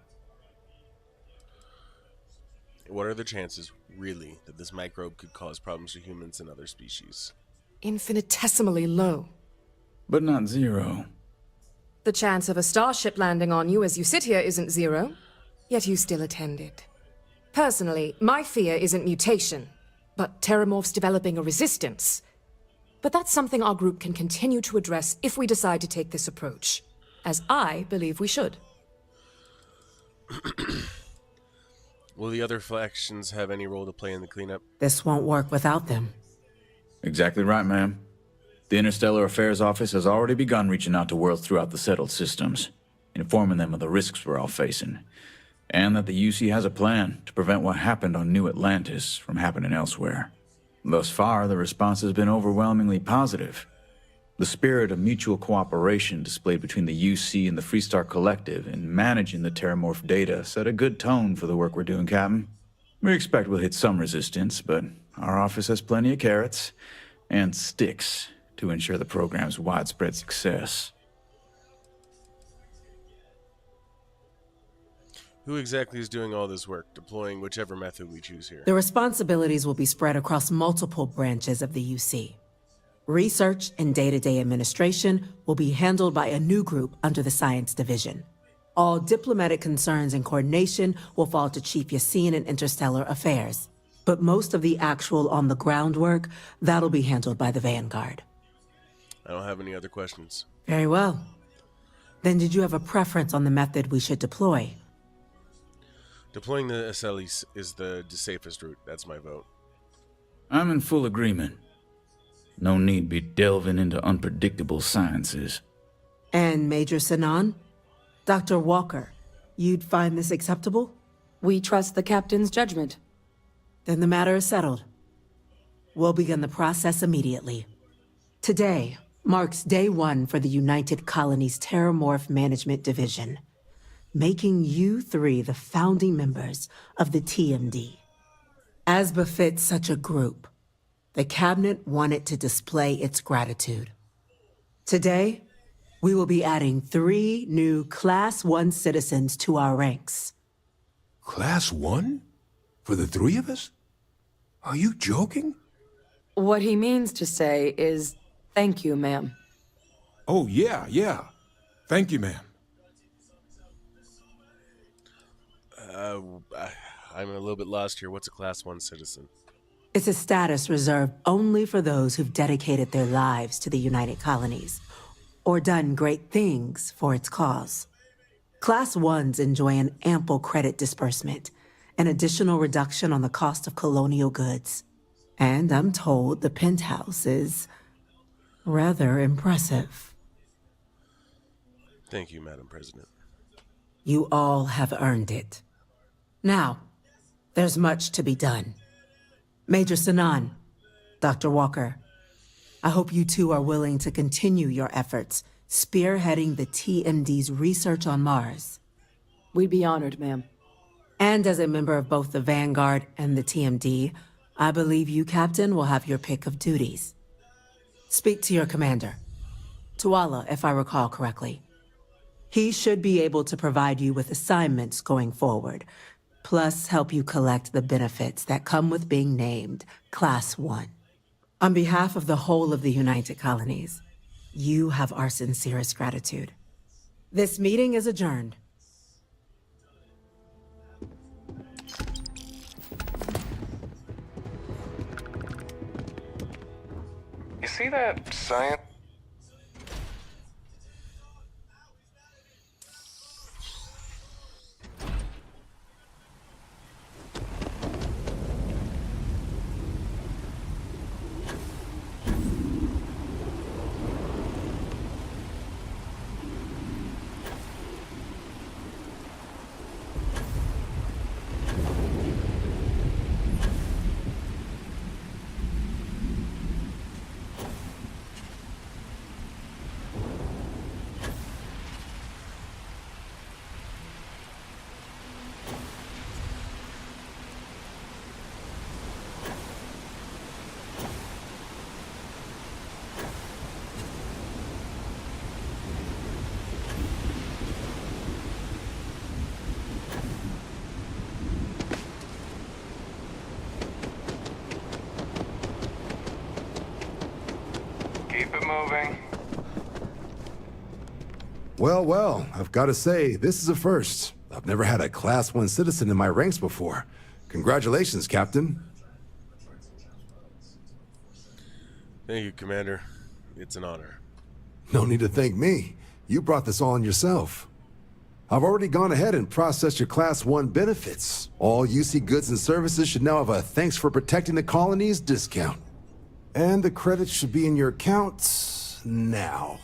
What are the chances, really, that this microbe could cause problems to humans and other species? Infinitesimally low. But not zero. The chance of a starship landing on you as you sit here isn't zero, yet you still attended. Personally, my fear isn't mutation, but Terramorphs developing a resistance. But that's something our group can continue to address if we decide to take this approach, as I believe we should. Will the other factions have any role to play in the cleanup? This won't work without them. Exactly right, ma'am. The Interstellar Affairs Office has already begun reaching out to worlds throughout the settled systems, informing them of the risks we're all facing, and that the UC has a plan to prevent what happened on New Atlantis from happening elsewhere. Thus far, the response has been overwhelmingly positive. The spirit of mutual cooperation displayed between the UC and the Freestar Collective in managing the Terramorph data set a good tone for the work we're doing, Captain. We expect we'll hit some resistance, but our office has plenty of carrots and sticks to ensure the program's widespread success. Who exactly is doing all this work, deploying whichever method we choose here? The responsibilities will be spread across multiple branches of the UC. Research and day-to-day administration will be handled by a new group under the Science Division. All diplomatic concerns and coordination will fall to Chief Yassine and Interstellar Affairs. But most of the actual on-the-ground work, that'll be handled by the Vanguard. I don't have any other questions. Very well. Then did you have a preference on the method we should deploy? Deploying the SLEs is the safest route. That's my vote. I'm in full agreement. No need be delving into unpredictable sciences. And Major Sinan? Dr. Walker, you'd find this acceptable? We trust the captain's judgment. Then the matter is settled. We'll begin the process immediately. Today marks day 1 for the United Colonies Terramorph Management Division, making you 3 the founding members of the TMD. As befits such a group, the Cabinet wanted to display its gratitude. Today, we will be adding 3 new Class 1 citizens to our ranks. Class 1? For the 3 of us? Are you joking? What he means to say is, thank you, ma'am. Oh, yeah. Thank you, ma'am. I'm a little bit lost here. What's a Class 1 citizen? It's a status reserved only for those who've dedicated their lives to the United Colonies, or done great things for its cause. Class 1s enjoy an ample credit disbursement, an additional reduction on the cost of colonial goods. And I'm told the penthouse is rather impressive. Thank you, Madam President. You all have earned it. Now, there's much to be done. Major Sinan, Dr. Walker, I hope you two are willing to continue your efforts spearheading the TMD's research on Mars. We'd be honored, ma'am. And as a member of both the Vanguard and the TMD, I believe you, Captain, will have your pick of duties. Speak to your commander, Tuala, if I recall correctly. He should be able to provide you with assignments going forward, plus help you collect the benefits that come with being named Class 1. On behalf of the whole of the United Colonies, you have our sincerest gratitude. This meeting is adjourned. You see that science? Keep it moving. Well, I've got to say, this is a first. I've never had a Class 1 citizen in my ranks before. Congratulations, Captain. Thank you, Commander. It's an honor. No need to thank me. You brought this all on yourself. I've already gone ahead and processed your Class 1 benefits. All UC goods and services should now have a thanks for protecting the colonies discount. And the credits should be in your accounts now.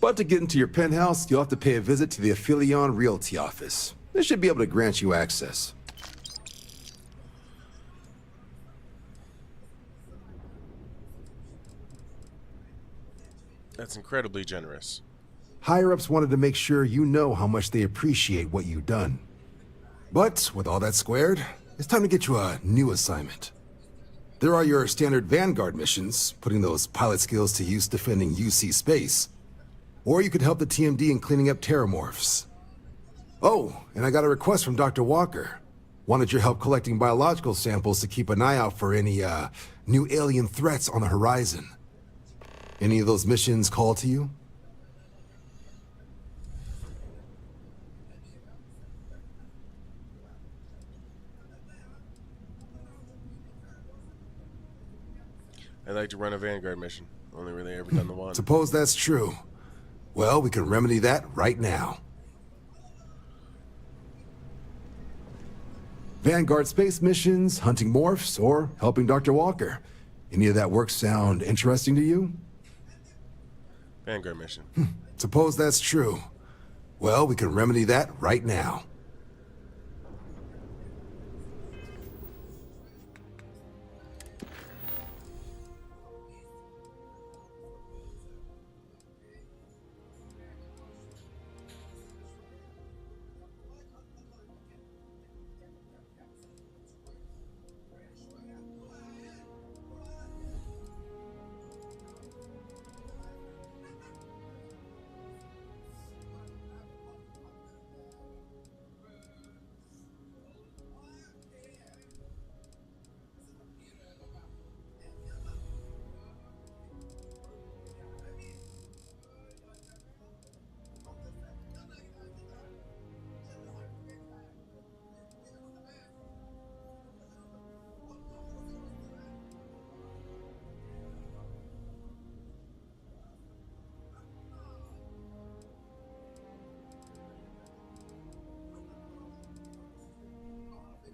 But to get into your penthouse, you'll have to pay a visit to the Aphelion Realty office. They should be able to grant you access. That's incredibly generous. Higher-ups wanted to make sure you know how much they appreciate what you've done. But with all that squared, it's time to get you a new assignment. There are your standard Vanguard missions, putting those pilot skills to use defending UC space. Or you could help the TMD in cleaning up terramorphs. Oh, and I got a request from Dr. Walker. Wanted your help collecting biological samples to keep an eye out for any, new alien threats on the horizon. Any of those missions call to you? I'd like to run a Vanguard mission. Only really ever done the one. Suppose that's true. Well, we can remedy that right now. Vanguard space missions, hunting morphs, or helping Dr. Walker. Any of that work sound interesting to you? Vanguard mission. Suppose that's true. Well, we can remedy that right now.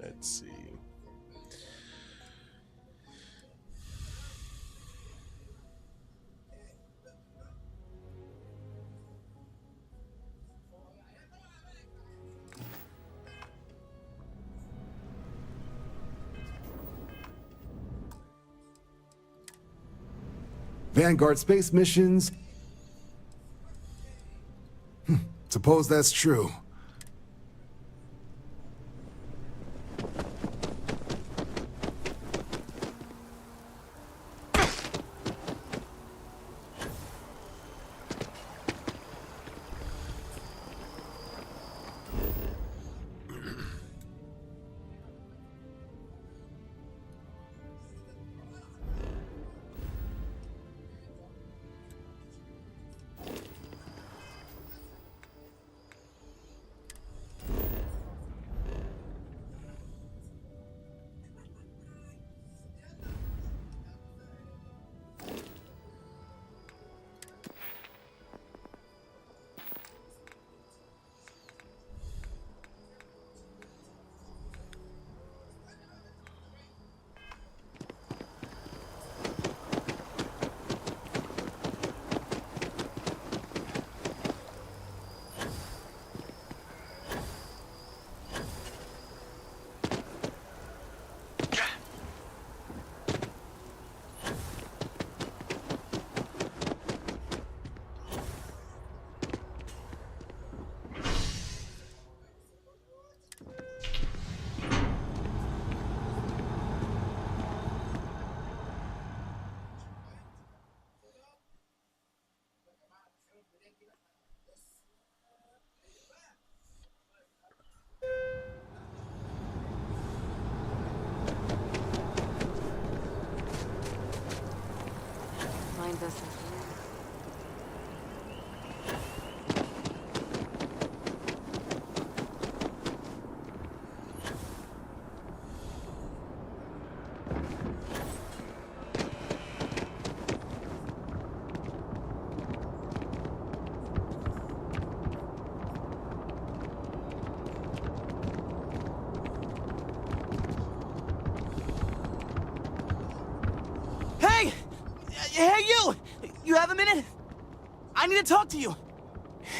Let's see. Vanguard space missions. Suppose that's true. Mine doesn't. Hey! Hey, you! You have a minute? I need to talk to you.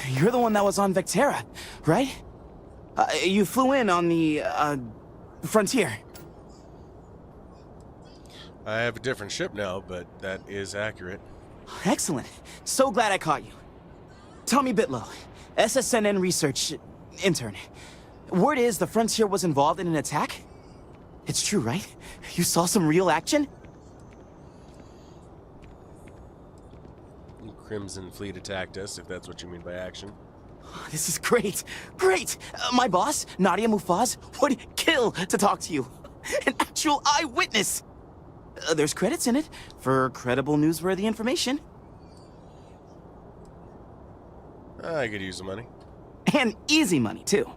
You're the one that was on Vectera, right? You flew in on the, Frontier. I have a different ship now, but that is accurate. Excellent. So glad I caught you. Tommy Bitlow, SSNN research intern. Word is the Frontier was involved in an attack? It's true, right? You saw some real action? Crimson Fleet attacked us, if that's what you mean by action. This is great. Great! My boss, Nadia Mufaz, would kill to talk to you. An actual eyewitness! There's credits in it for credible, newsworthy information. I could use the money. And easy money, too.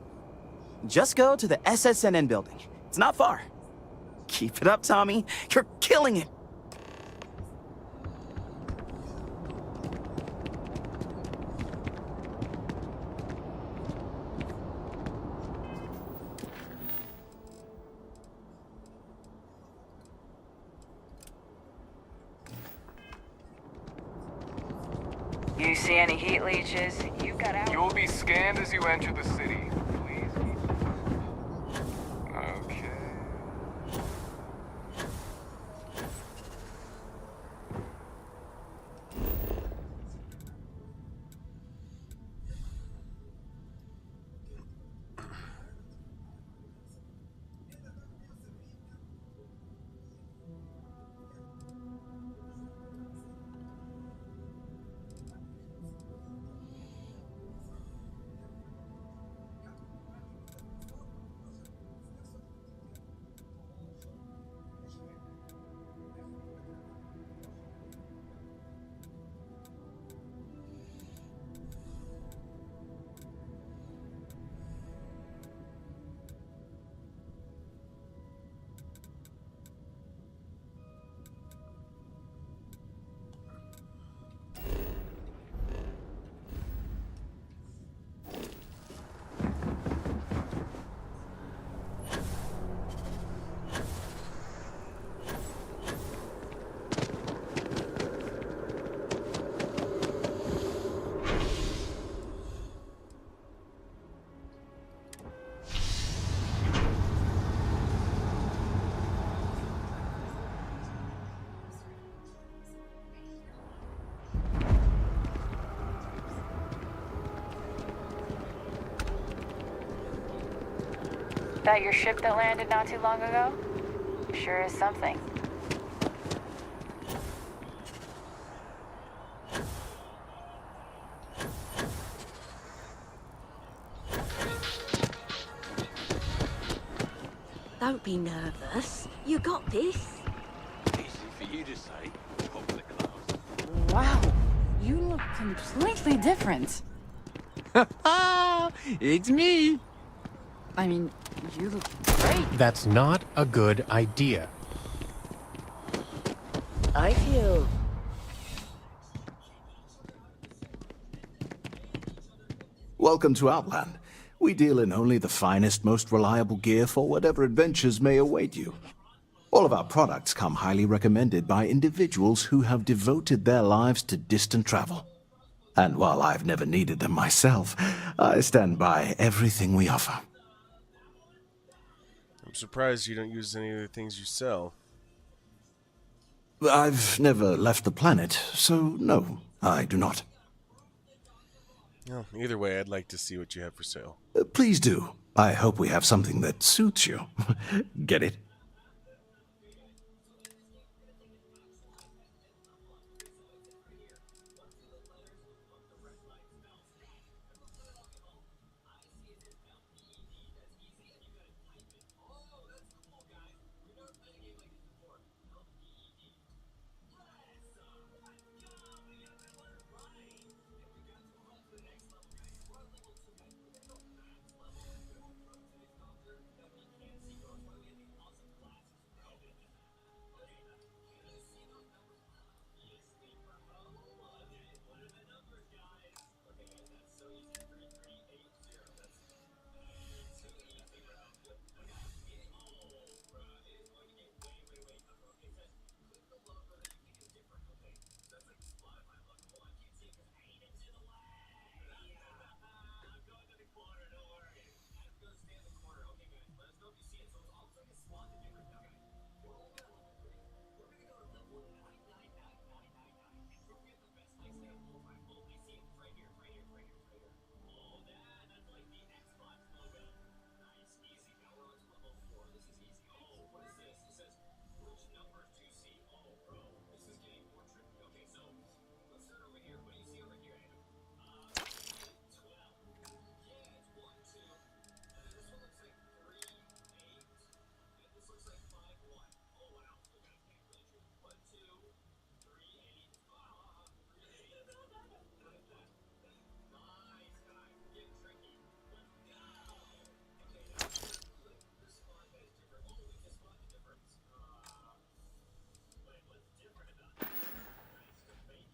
Just go to the SSNN building. It's not far. Keep it up, Tommy. You're killing it. You see any heat leeches? You've got out. You will be scanned as you enter the city. Please. Okay. That your ship that landed not too long ago? Sure is something. Don't be nervous. You got this. Easy for you to say. Pop the glass. Wow, you look completely different. It's me. I mean, you look great. That's not a good idea. I feel... Welcome to Outland. We deal in only the finest, most reliable gear for whatever adventures may await you. All of our products come highly recommended by individuals who have devoted their lives to distant travel. And while I've never needed them myself, I stand by everything we offer. I'm surprised you don't use any of the things you sell. I've never left the planet, so no, I do not. Well, either way, I'd like to see what you have for sale. Please do. I hope we have something that suits you. Get it?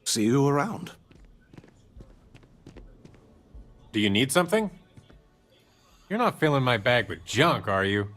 See you around. Do you need something? You're not filling my bag with junk, are you?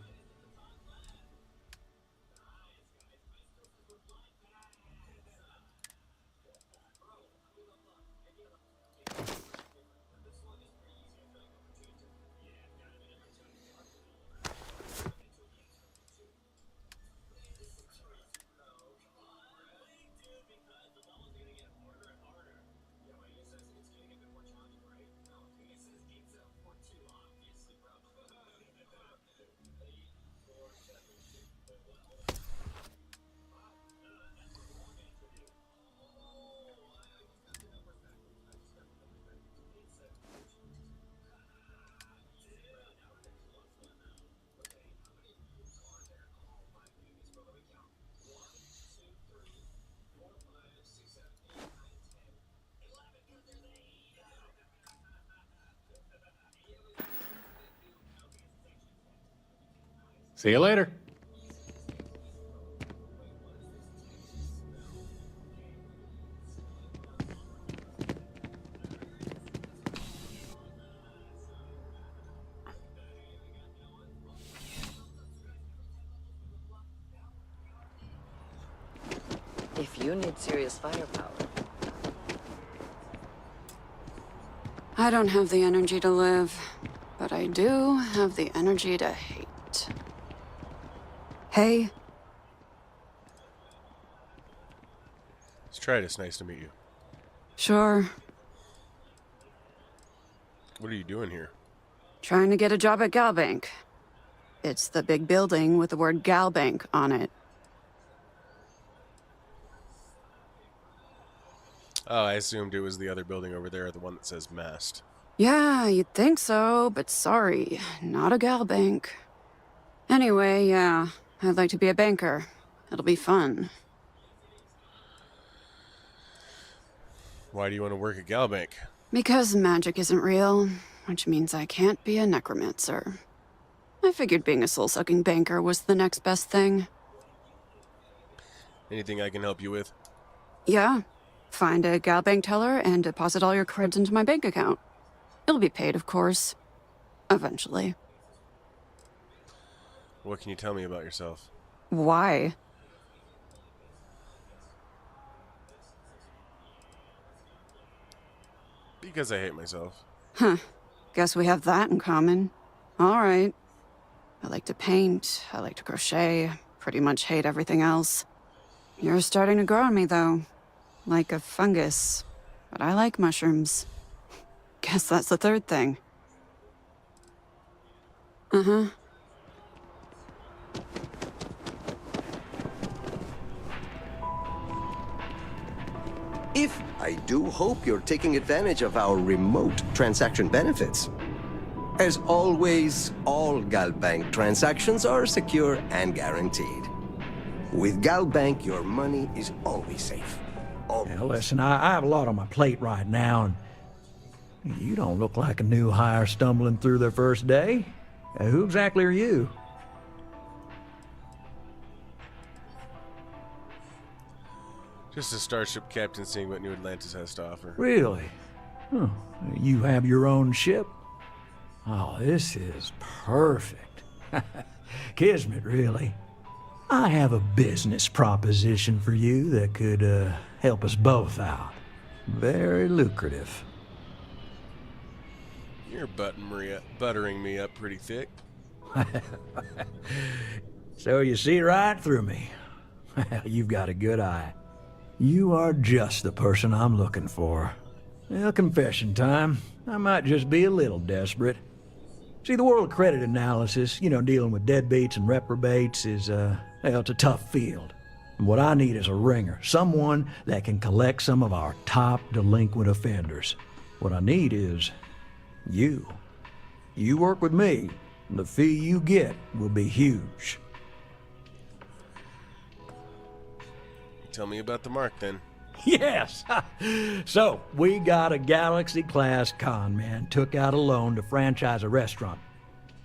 See you later. If you need serious firepower. I don't have the energy to live, but I do have the energy to hate. Hey, Stratus, nice to meet you. sure. What are you doing here? Trying to get a job at Galbank. It's the big building with the word Galbank on it. Oh, I assumed it was the other building over there, the one that says Mast. Yeah, you'd think so, but sorry, not a Galbank. Anyway, yeah, I'd like to be a banker. It'll be fun. Why do you want to work at Galbank? Because magic isn't real, which means I can't be a necromancer. I figured being a soul-sucking banker was the next best thing. Anything I can help you with? Yeah. Find a Galbank teller and deposit all your creds into my bank account. It'll be paid, of course. Eventually. What can you tell me about yourself? Why? Because I hate myself. Huh. Guess we have that in common. All right. I like to paint. I like to crochet. Pretty much hate everything else. You're starting to grow on me, though. Like a fungus. But I like mushrooms. Guess that's the third thing. Uh-huh. If I do hope you're taking advantage of our remote transaction benefits. As always, all Galbank transactions are secure and guaranteed. With Galbank, your money is always safe. Now, listen, I have a lot on my plate right now, and you don't look like a new hire stumbling through their first day. Who exactly are you? Just a starship captain seeing what New Atlantis has to offer. Really? Huh. You have your own ship? Oh, this is perfect. Kismet, really. I have a business proposition for you that could help us both out. Very lucrative. You're buttering me up pretty thick. So you see right through me. You've got a good eye. You are just the person I'm looking for. Well, confession time. I might just be a little desperate. See, the world of credit analysis, dealing with deadbeats and reprobates is, it's a tough field. And what I need is a ringer, someone that can collect some of our top delinquent offenders. What I need is you. You work with me, and the fee you get will be huge. Tell me about the mark, then. Yes! So, we got a Galaxy-class con man took out a loan to franchise a restaurant.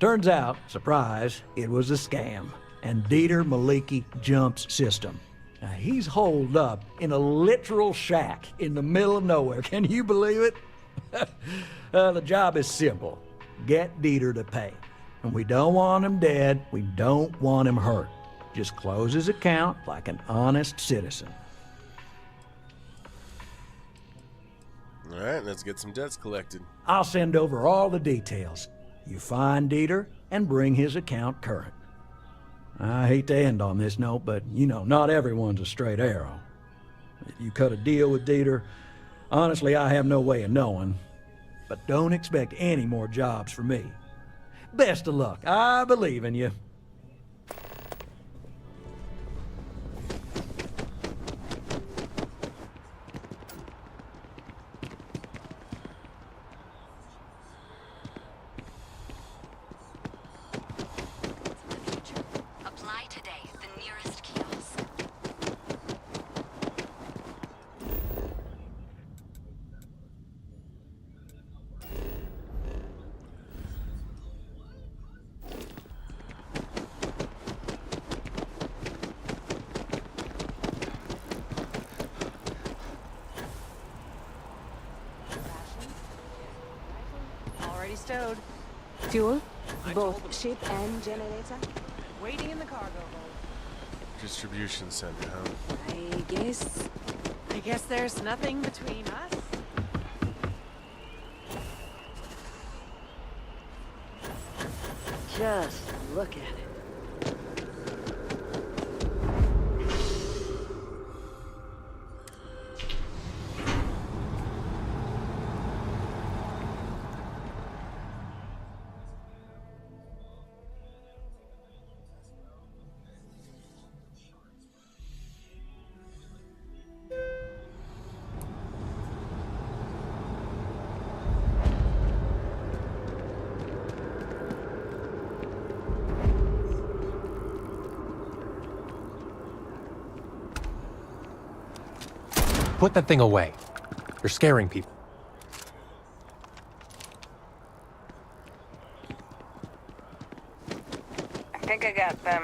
Turns out, surprise, it was a scam. And Dieter Maliki jumps system. Now, he's holed up in a literal shack in the middle of nowhere. Can you believe it? The job is simple. Get Dieter to pay. And we don't want him dead. We don't want him hurt. Just close his account like an honest citizen. All right, let's get some debts collected. I'll send over all the details. You find Dieter and bring his account current. I hate to end on this note, but, not everyone's a straight arrow. If you cut a deal with Dieter, honestly, I have no way of knowing. But don't expect any more jobs for me. Best of luck. I believe in you. Apply today, the nearest kiosk. stowed. Fuel? Both ship and generator? Waiting in the cargo hold. Distribution center, huh? I guess there's nothing between us. Just look at it. Put that thing away. You're scaring people. I think I got them,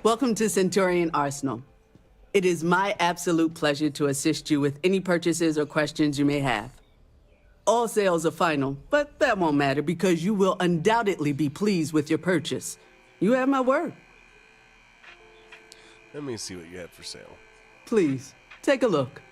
Welcome to Centurion Arsenal. It is my absolute pleasure to assist you with any purchases or questions you may have. All sales are final, but that won't matter because you will undoubtedly be pleased with your purchase. You have my word. Let me see what you have for sale. Please, take a look.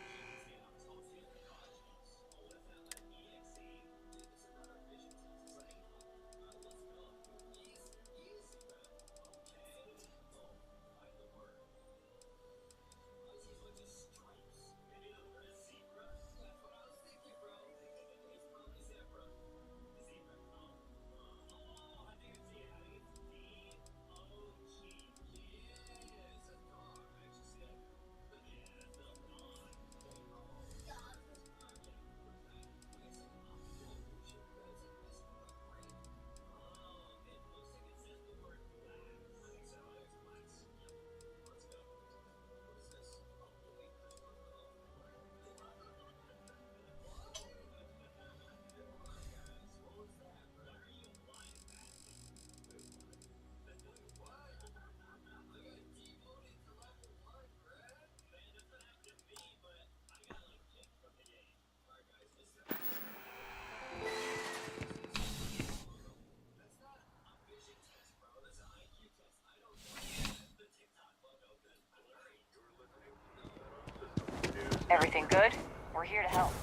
everything good? We're here to help.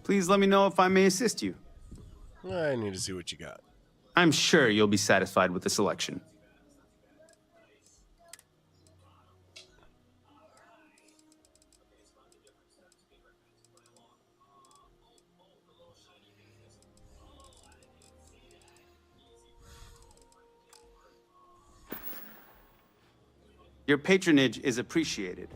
Please let me know if I may assist you. I need to see what you got. I'm sure you'll be satisfied with the selection. Your patronage is appreciated.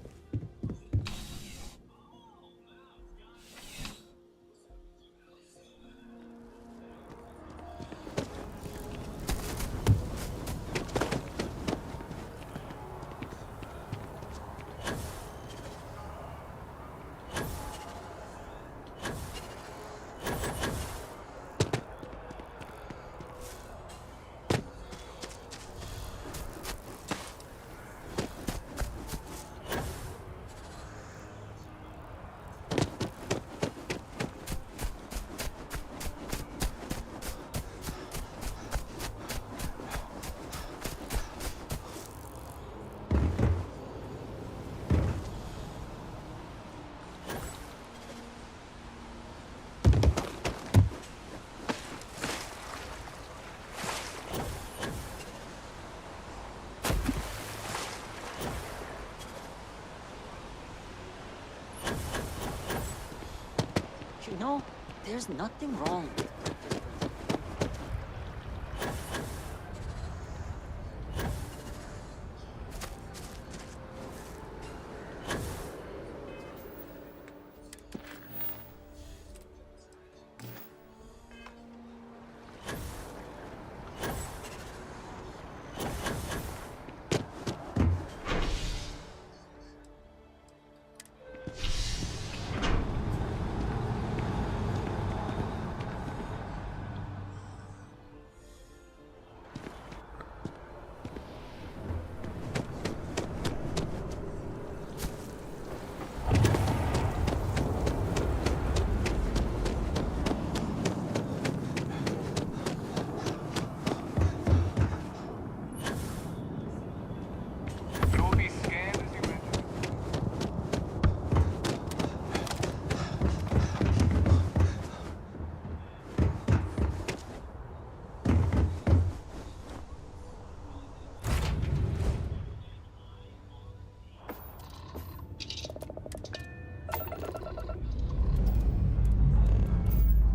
No, there's nothing wrong.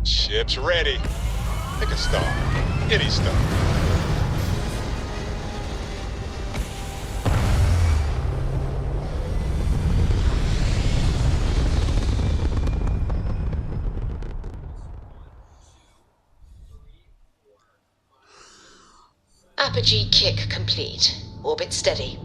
Ship's ready. Pick a star. Any star. Apogee kick complete. Orbit steady.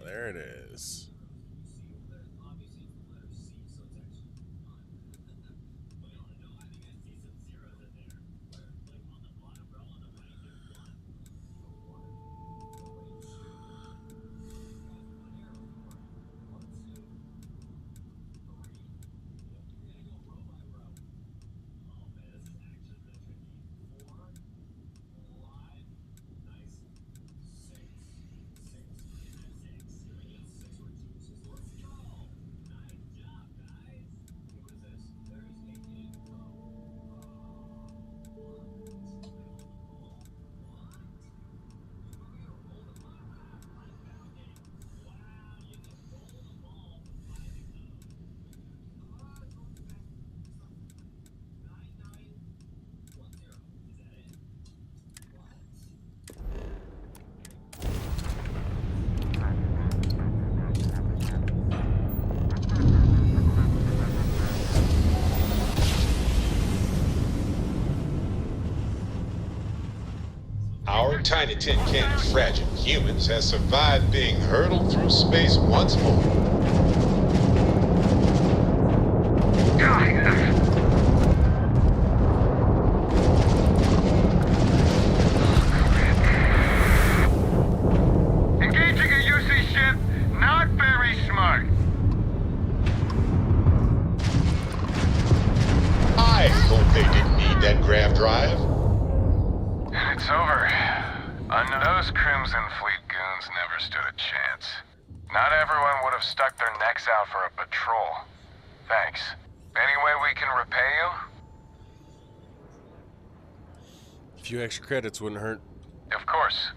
There it is. Our tiny tin can of fragile humans has survived being hurtled through space once more. Engaging a UC ship, not very smart. I hope they didn't need that grav drive. It's over. Those Crimson Fleet goons never stood a chance. Not everyone would have stuck their necks out for a patrol. Thanks. Any way we can repay you? A few extra credits wouldn't hurt. Of course.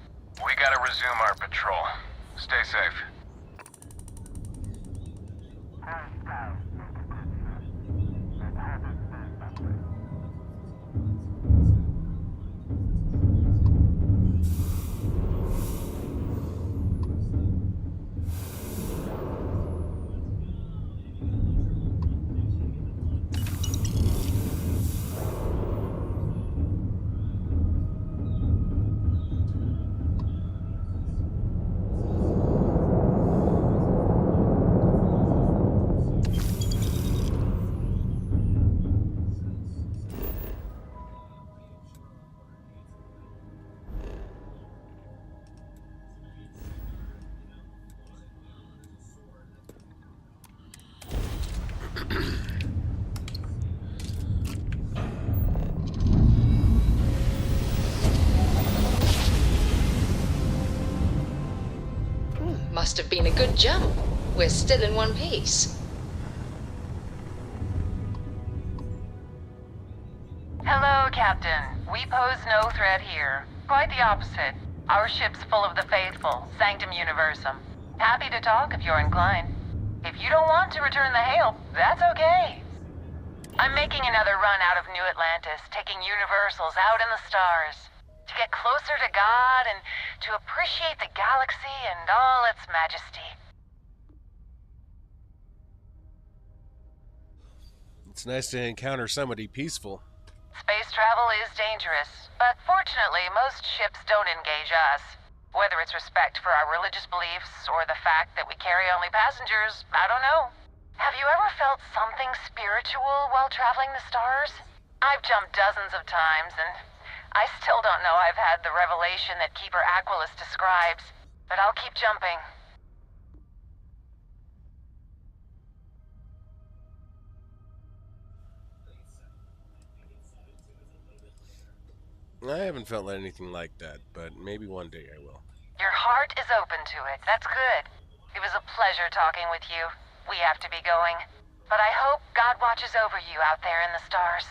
We gotta resume our patrol. Stay safe. have been a good jump. We're still in one piece. Hello, Captain. We pose no threat here. Quite the opposite. Our ship's full of the faithful, Sanctum Universum. Happy to talk if you're inclined. If you don't want to return the hail, that's okay. I'm making another run out of New Atlantis, taking universals out in the stars. To get closer to God and to appreciate the galaxy and all its majesty. It's nice to encounter somebody peaceful. Space travel is dangerous, but fortunately most ships don't engage us. Whether it's respect for our religious beliefs or the fact that we carry only passengers, I don't know. Have you ever felt something spiritual while traveling the stars? I've jumped dozens of times, and I still don't know I've had the revelation that Keeper Aquilus describes, but I'll keep jumping. I haven't felt anything like that, but maybe one day I will. Your heart is open to it. That's good. It was a pleasure talking with you. We have to be going. But I hope God watches over you out there in the stars.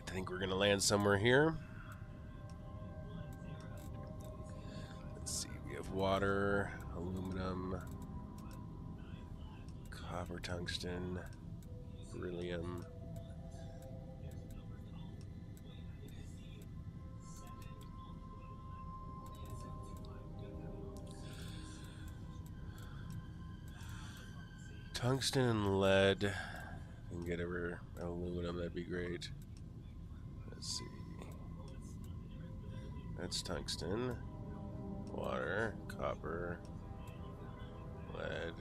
I think we're gonna land somewhere here. Let's see, we have water, aluminum, copper, tungsten, beryllium. Tungsten and lead. If we can get over aluminum, that'd be great. Let's see. That's tungsten, water, copper, lead.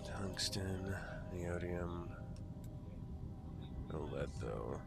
Tungsten, neodymium. No lead though.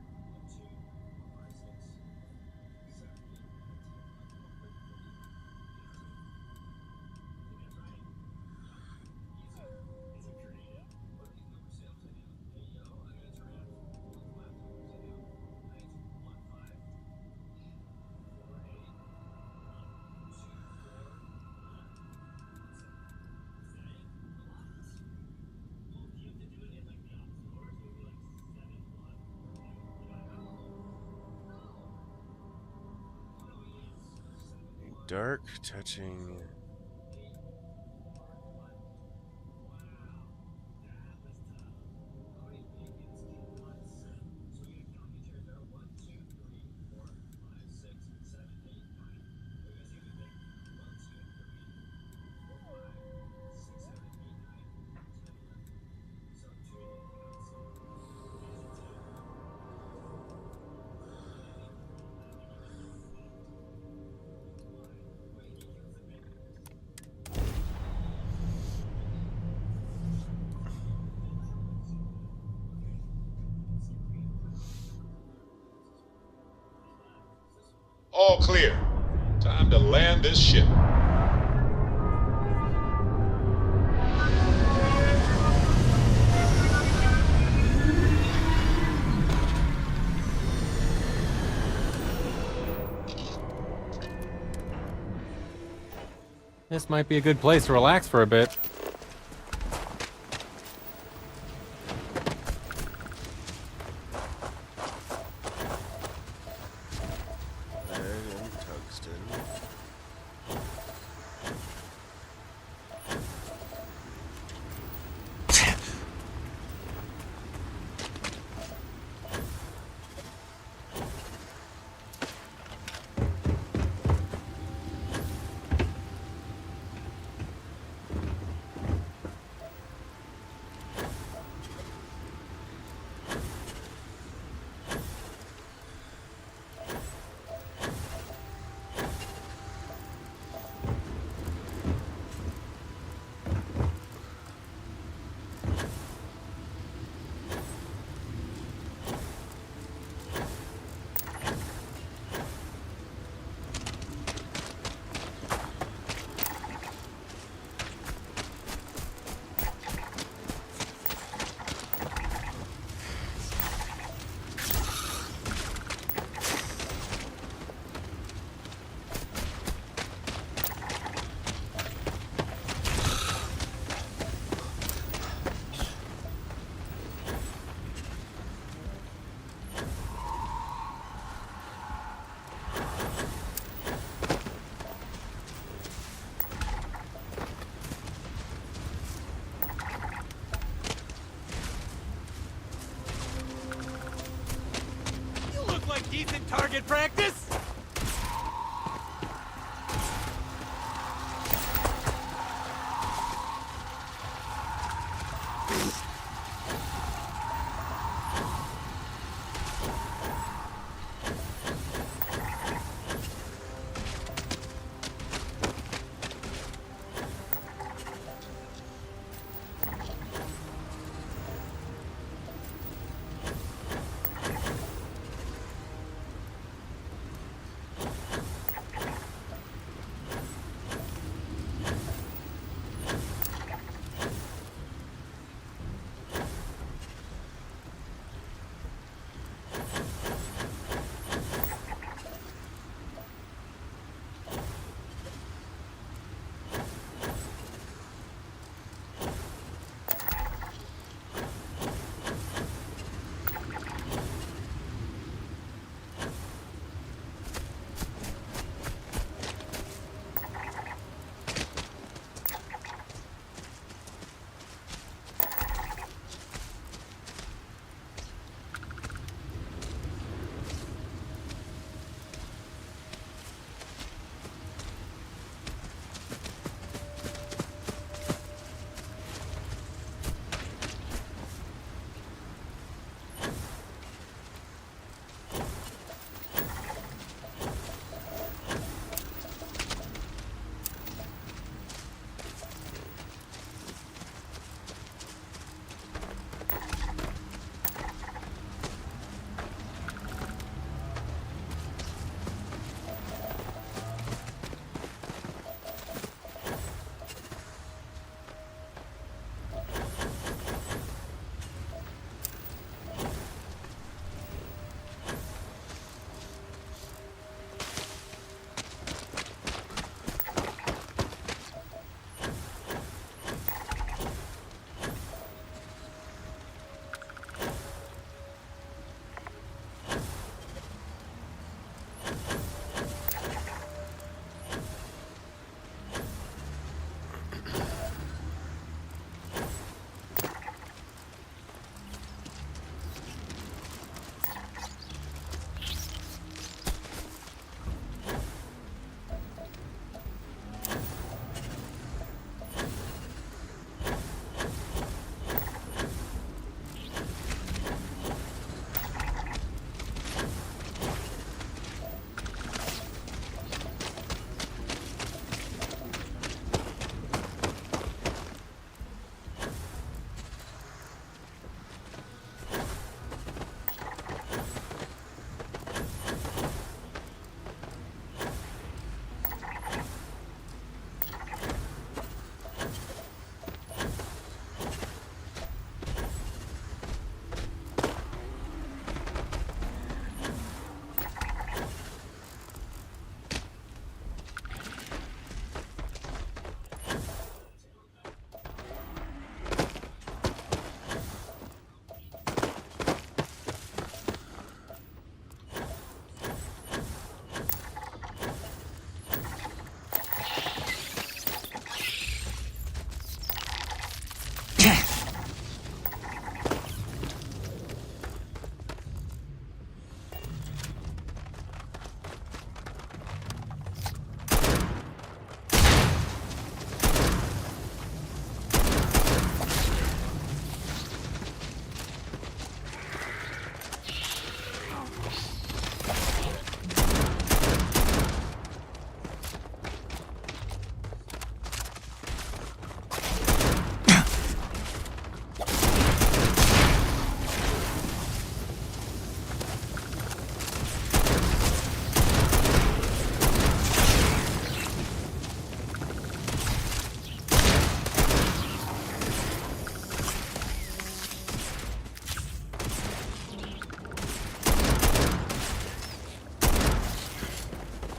Dark touching. All clear. Time to land this ship. This might be a good place to relax for a bit. Decent target practice?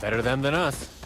Better them than us.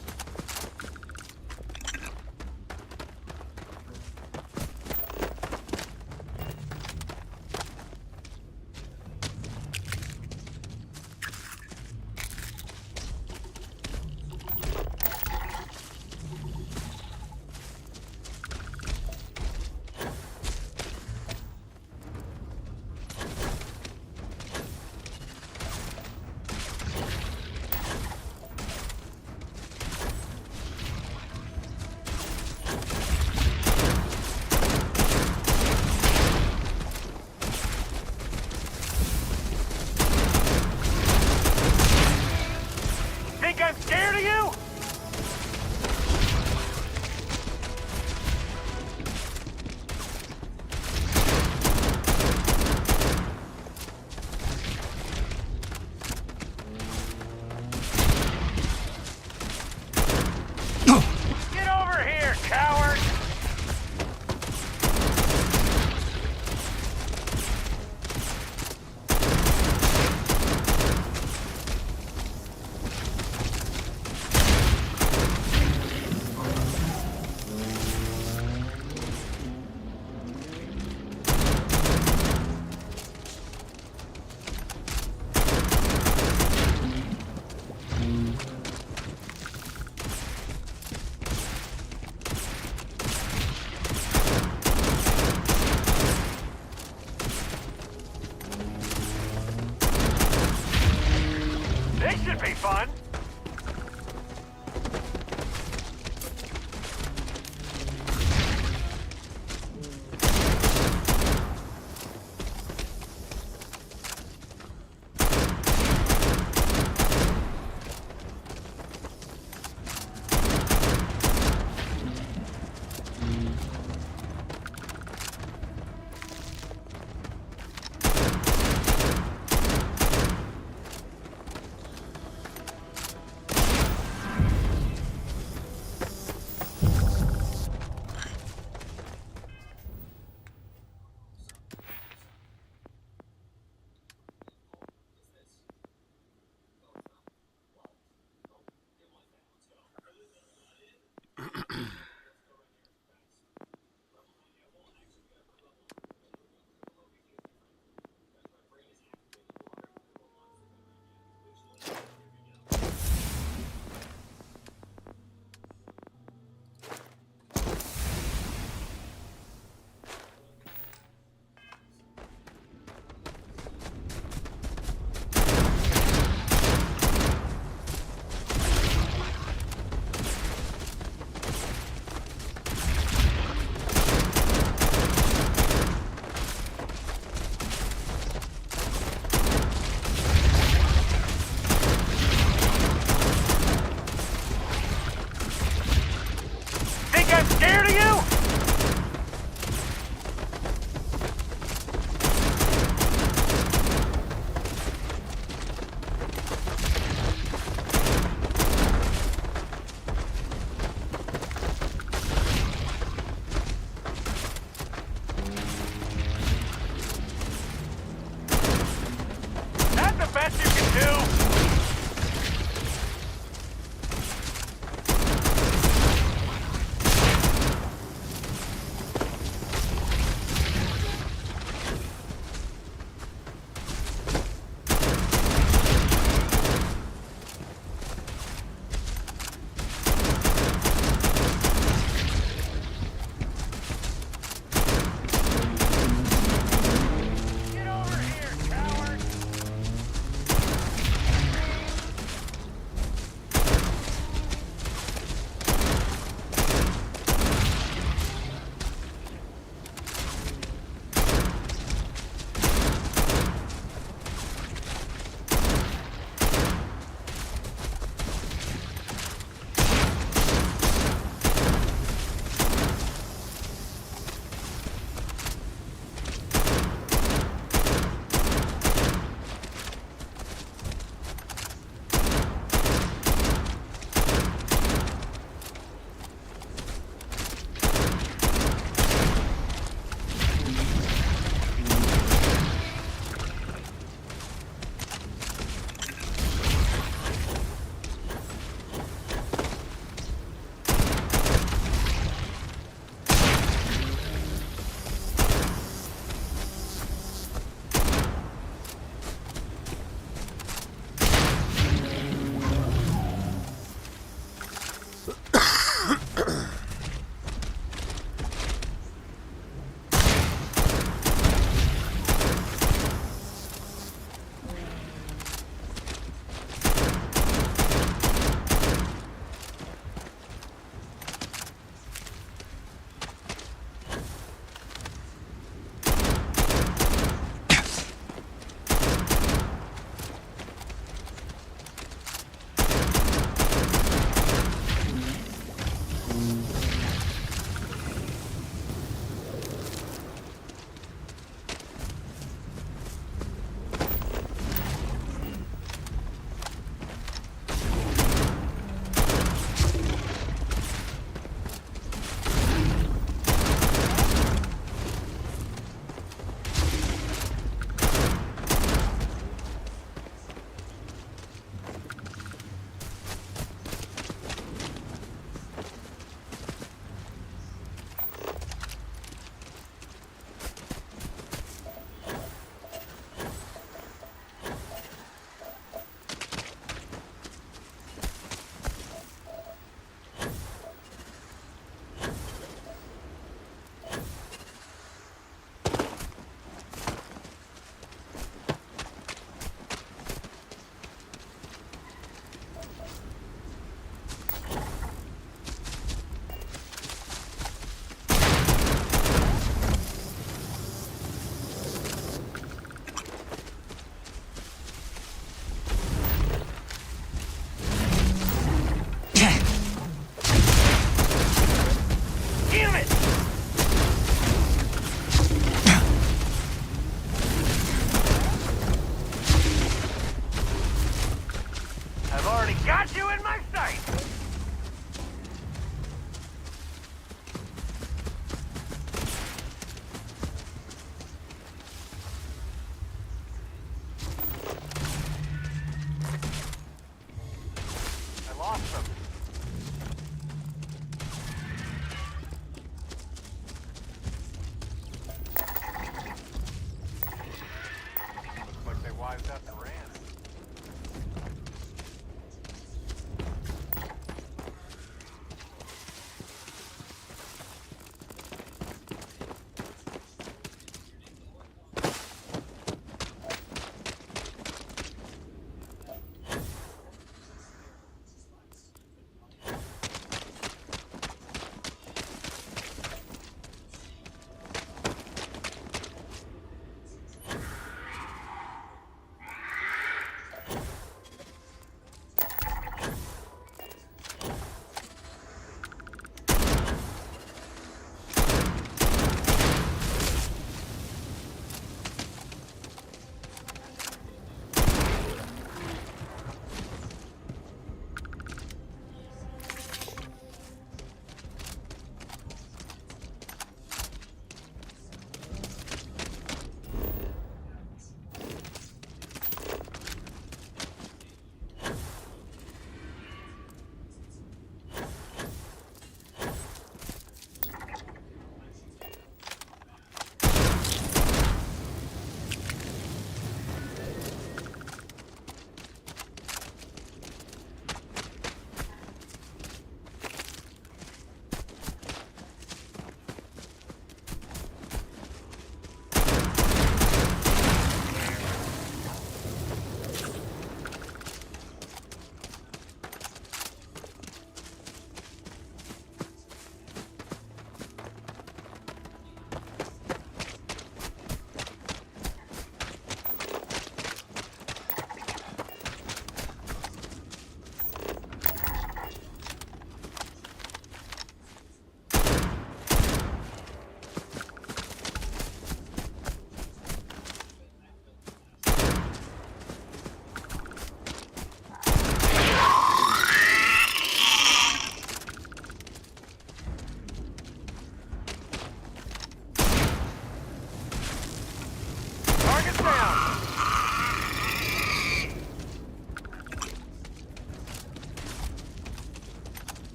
Target's down!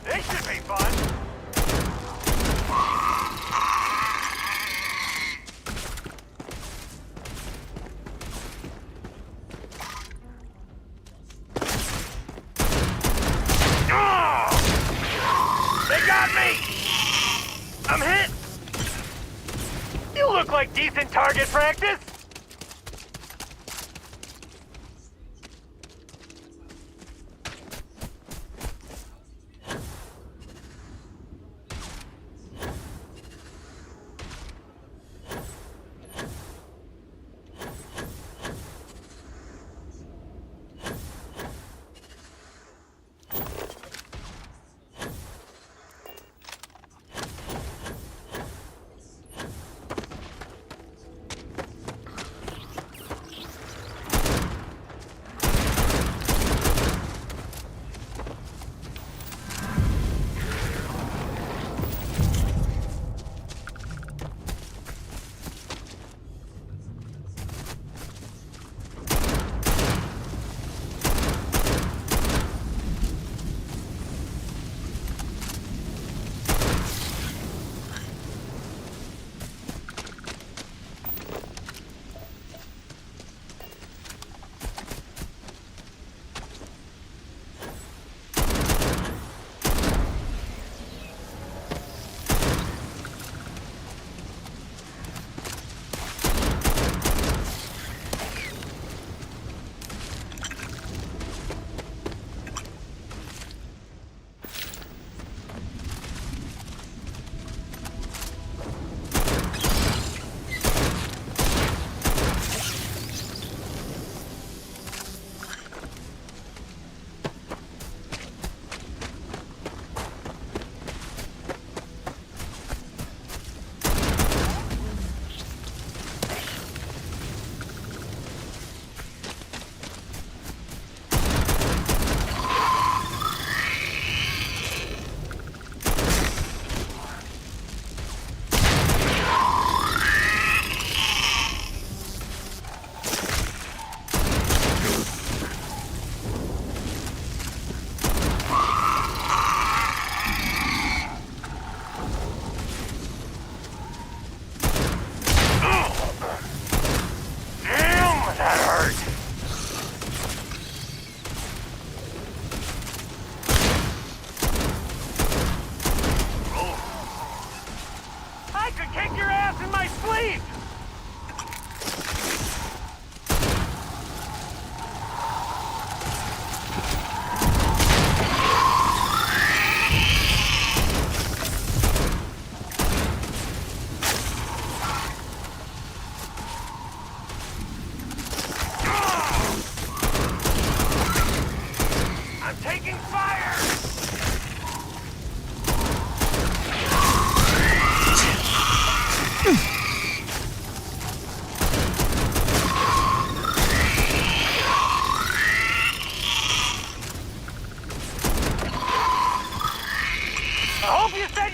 This should be fun! They got me! I'm hit! You look like decent target practice!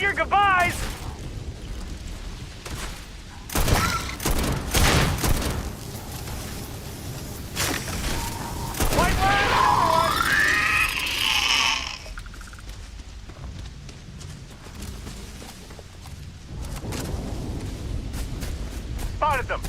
your goodbyes! White line, another one! Spotted them!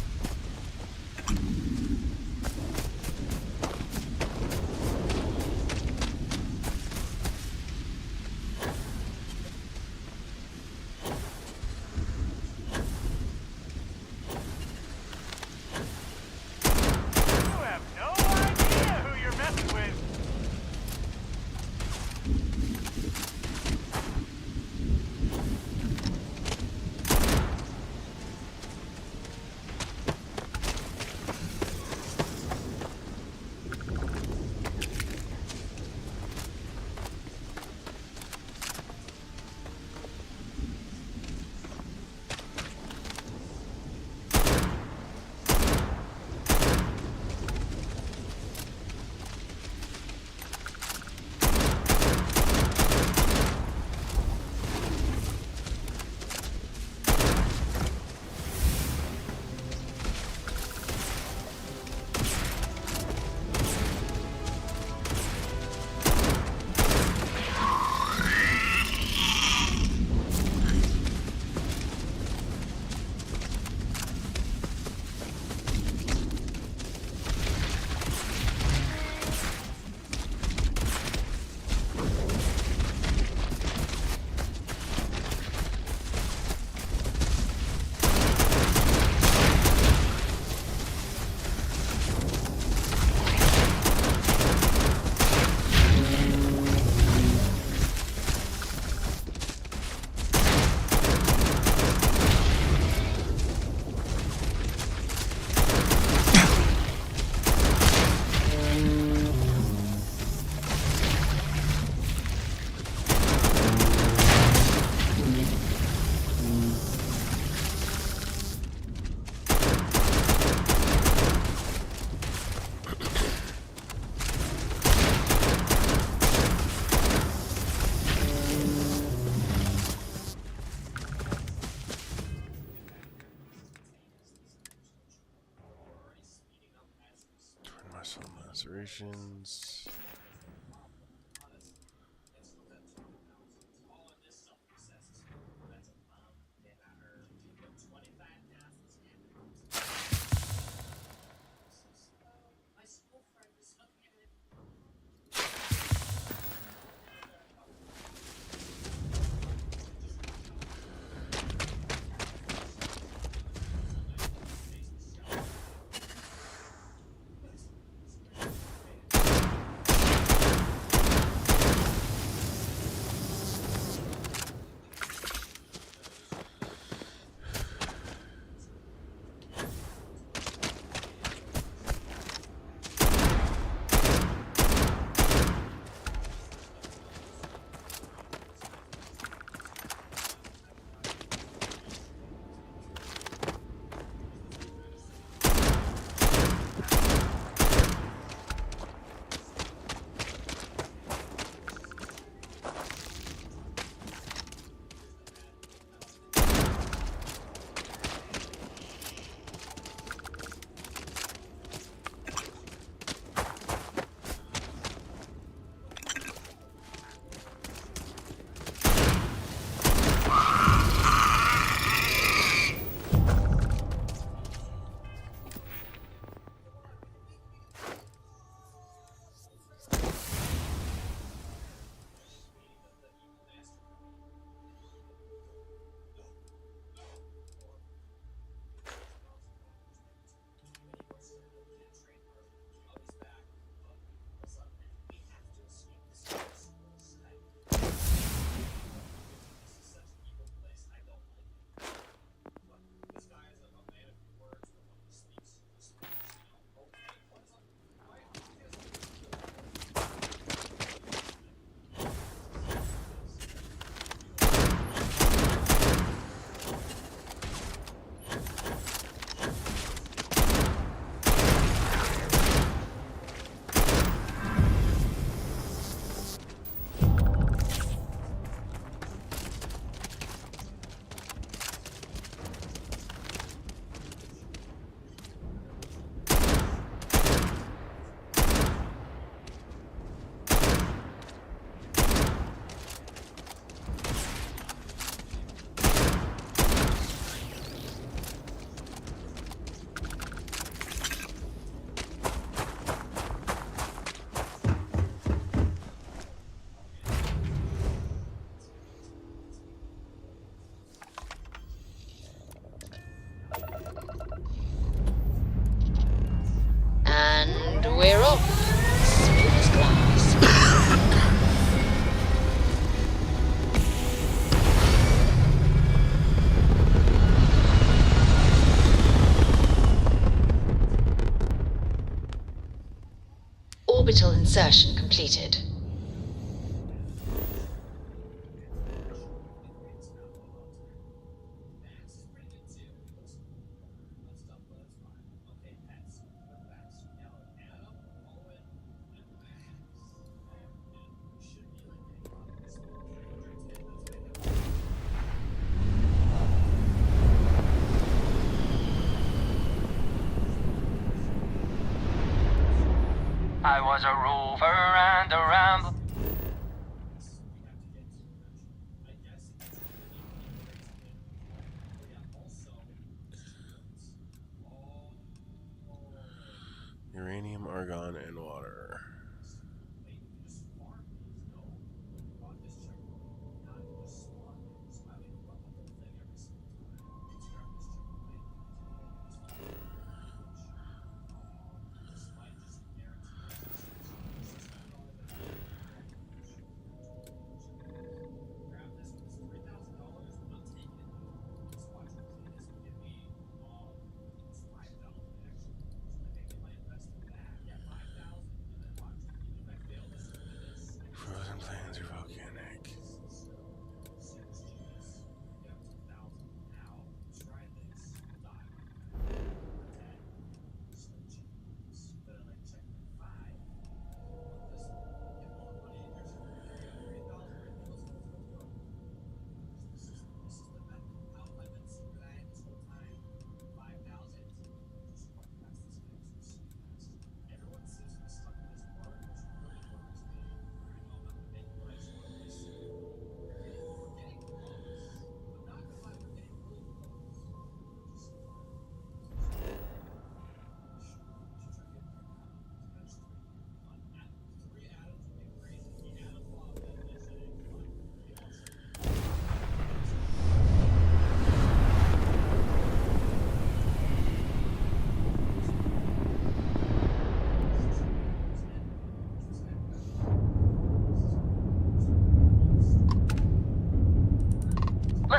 Lacerations. And we're off. Smooth as glass. Orbital insertion completed. I was a rover and a ramble. Uranium, argon, and water.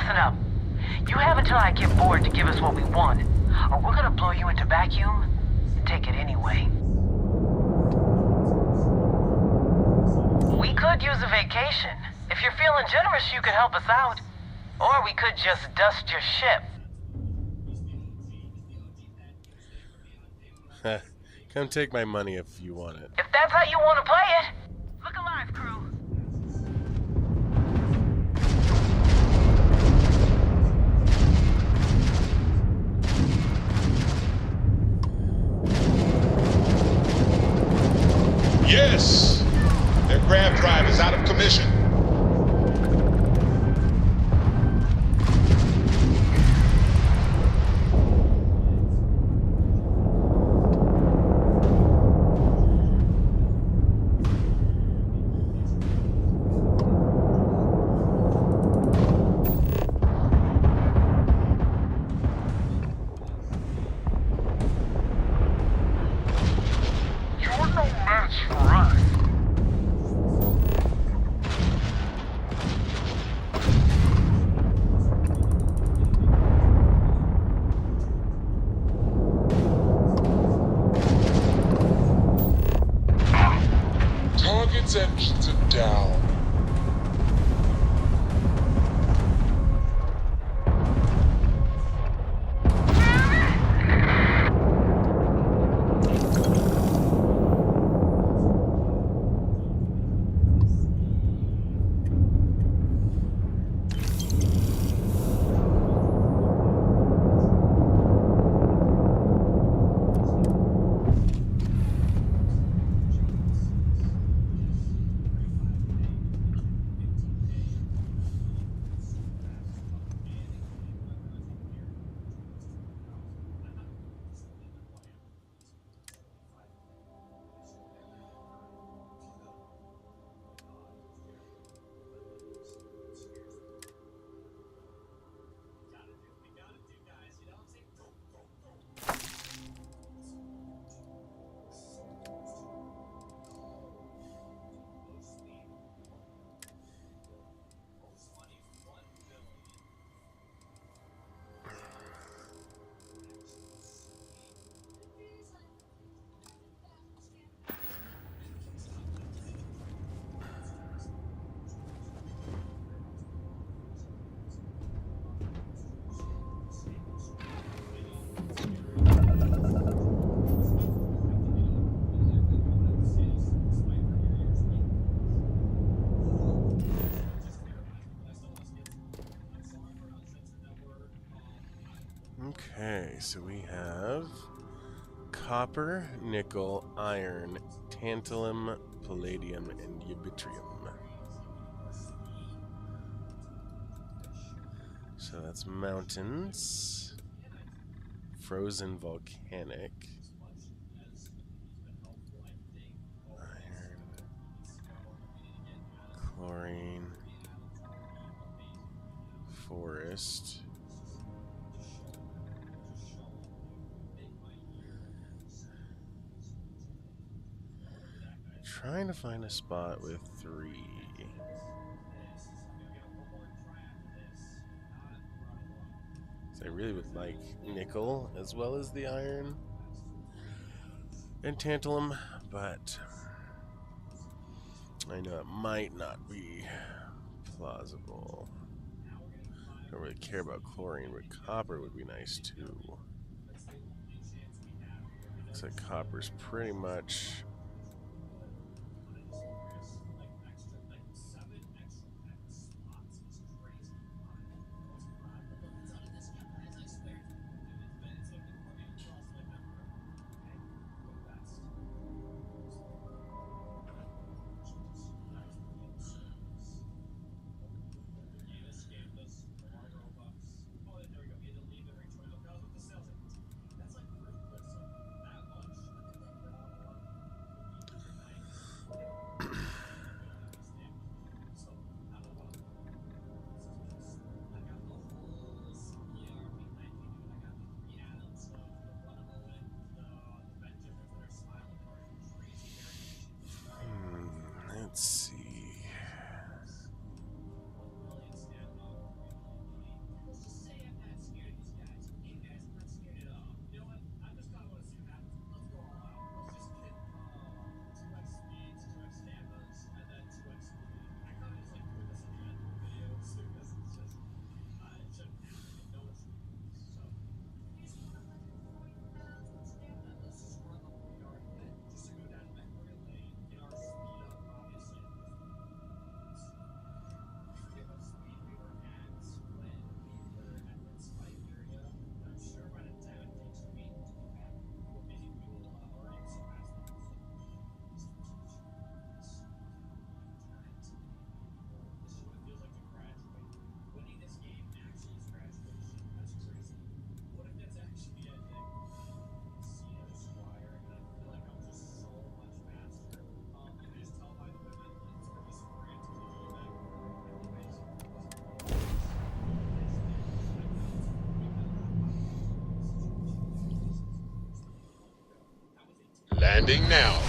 Listen up. You have until I get bored to give us what we want, or we're gonna blow you into vacuum and take it anyway. We could use a vacation. If you're feeling generous, you could help us out. Or we could just dust your ship. Come take my money if you want it. If that's how you want to play it. Look alive, crew. Yes! Their grav drive is out of commission. You're no match for us. Target's engines are down. Okay, so we have copper, nickel, iron, tantalum, palladium, and yttrium. So that's mountains, frozen volcanic, iron, chlorine, forest. Trying to find a spot with 3. So I really would like nickel as well as the iron and tantalum, but I know it might not be plausible. I don't really care about chlorine, but copper would be nice too. Looks like copper's pretty much Landing now.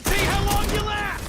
Let's see how long you last!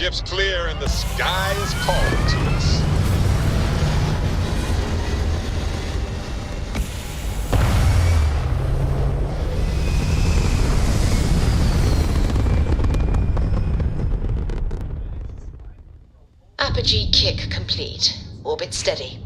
Ship's clear and the sky is calling to us. Apogee kick complete. Orbit steady.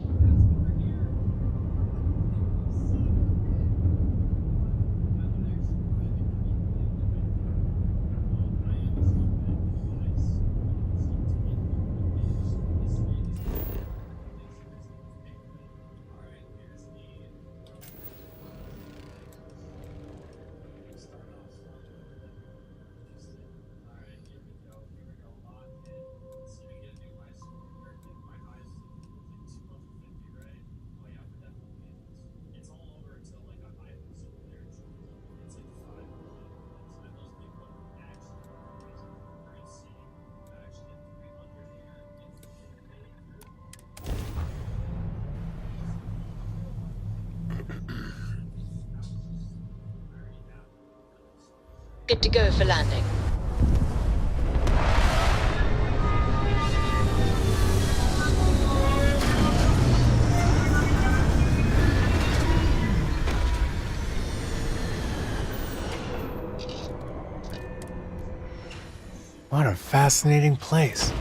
Good to go for landing. What a fascinating place.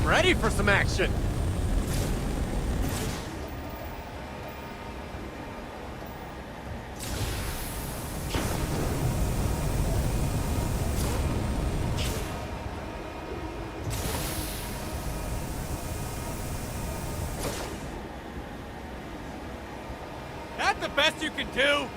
Ready for some action! That the best you can do?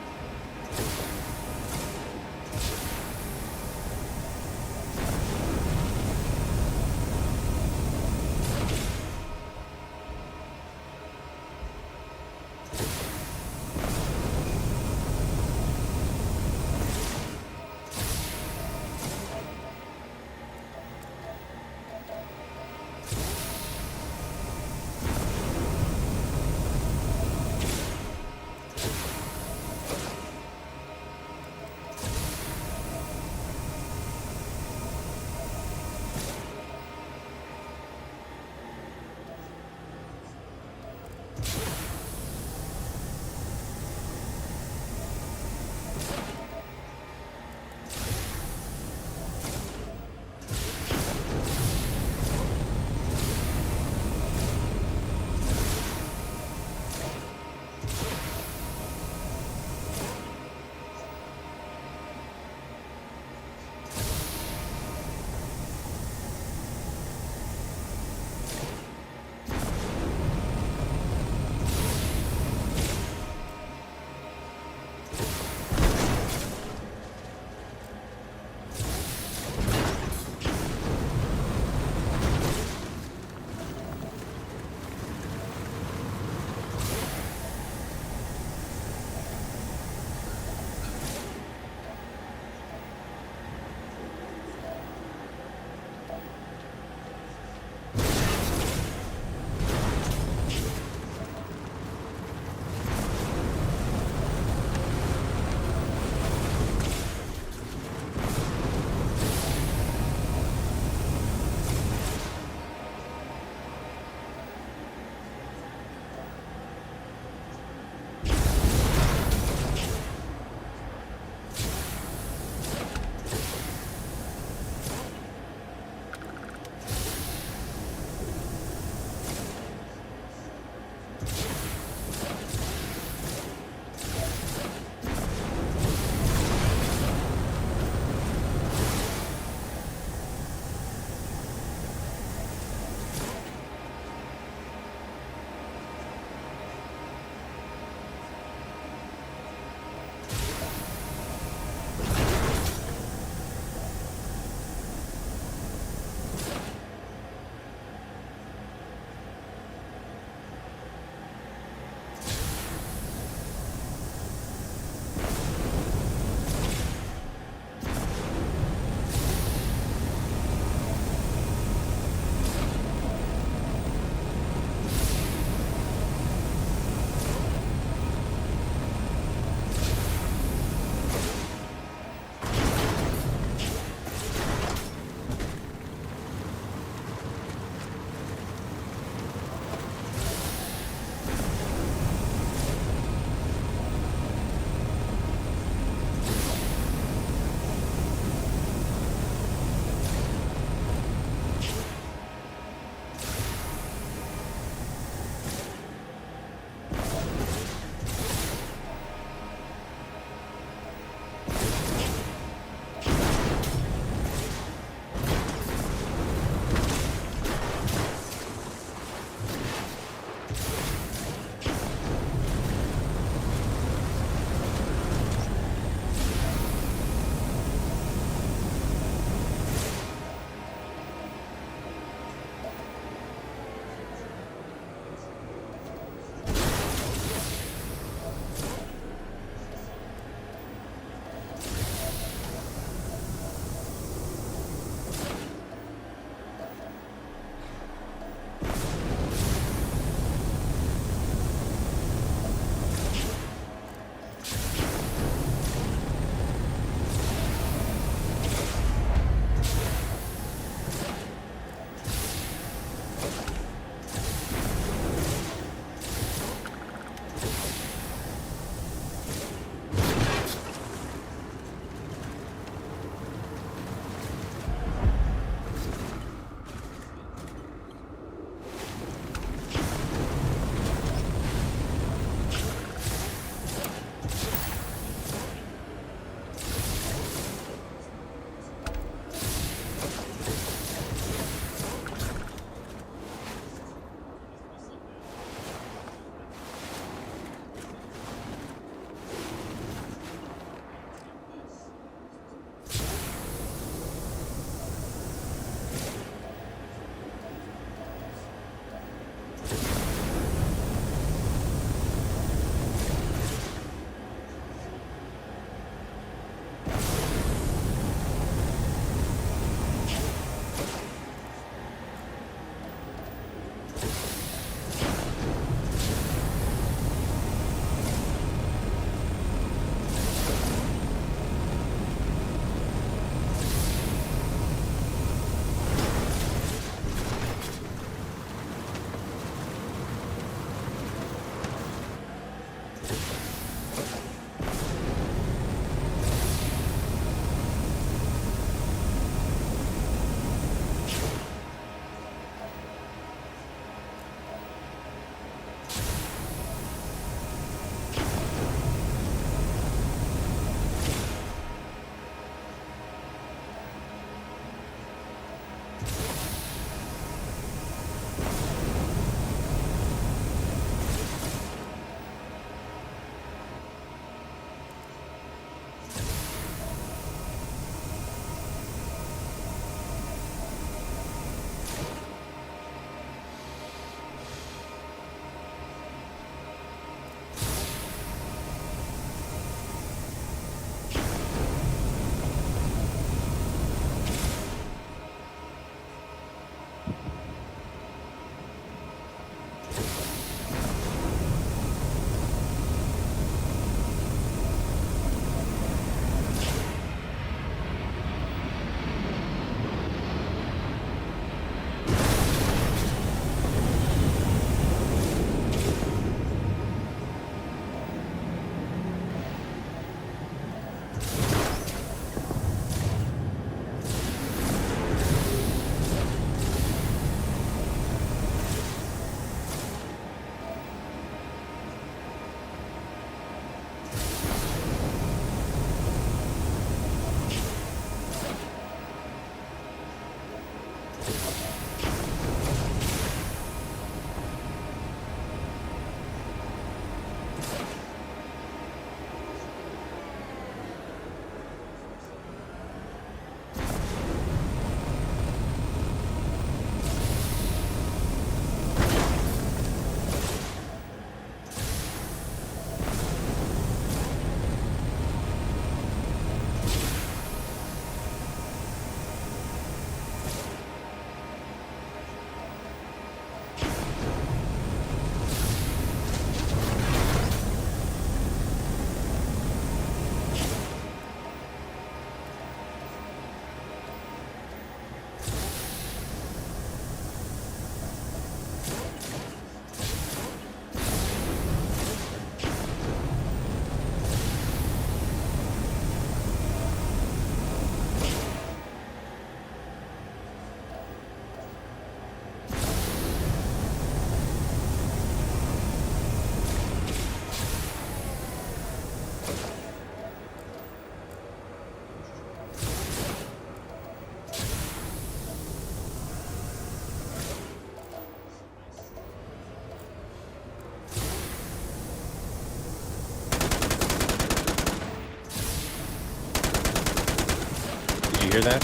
You hear that?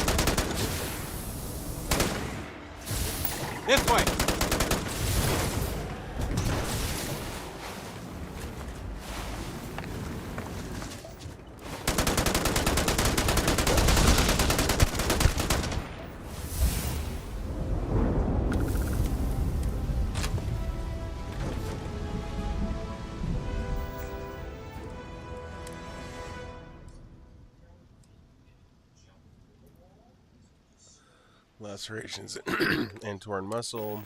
This way! Lacerations and torn muscle.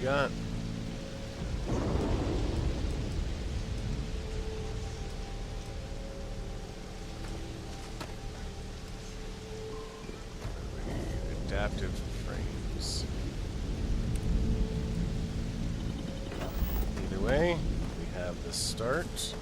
Got adaptive frames. Either way, we have the start.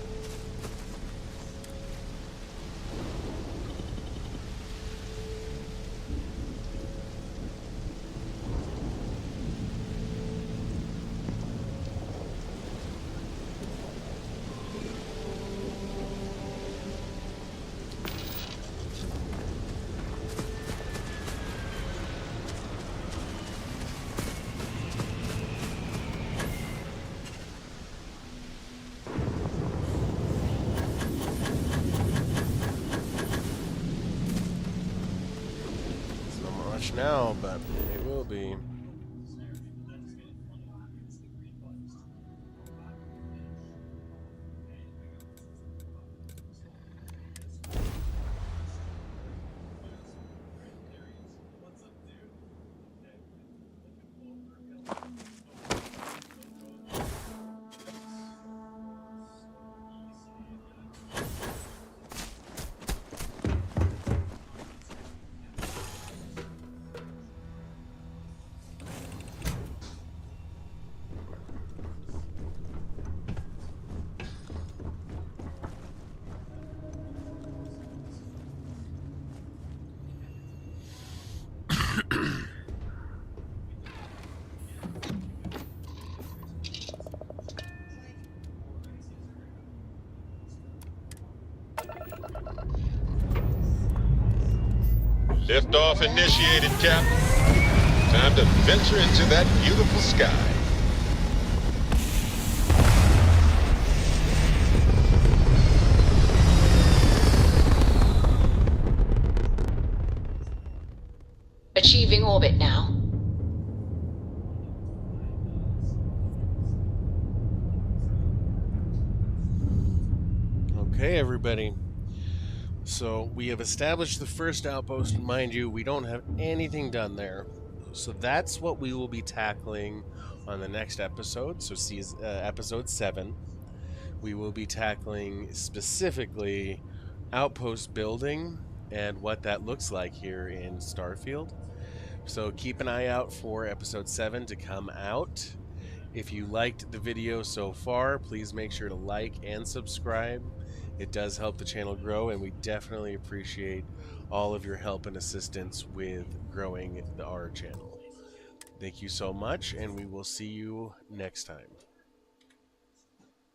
now, but they will be. Liftoff initiated, Captain. Time to venture into that beautiful sky. Achieving orbit now. Okay, everybody. So we have established the first outpost. Mind you, we don't have anything done there. So that's what we will be tackling on the next episode. So episode 7. We will be tackling specifically outpost building and what that looks like here in Starfield. So keep an eye out for episode 7 to come out. If you liked the video so far, please make sure to like and subscribe. It does help the channel grow, and we definitely appreciate all of your help and assistance with growing our channel. Thank you so much, and we will see you next time.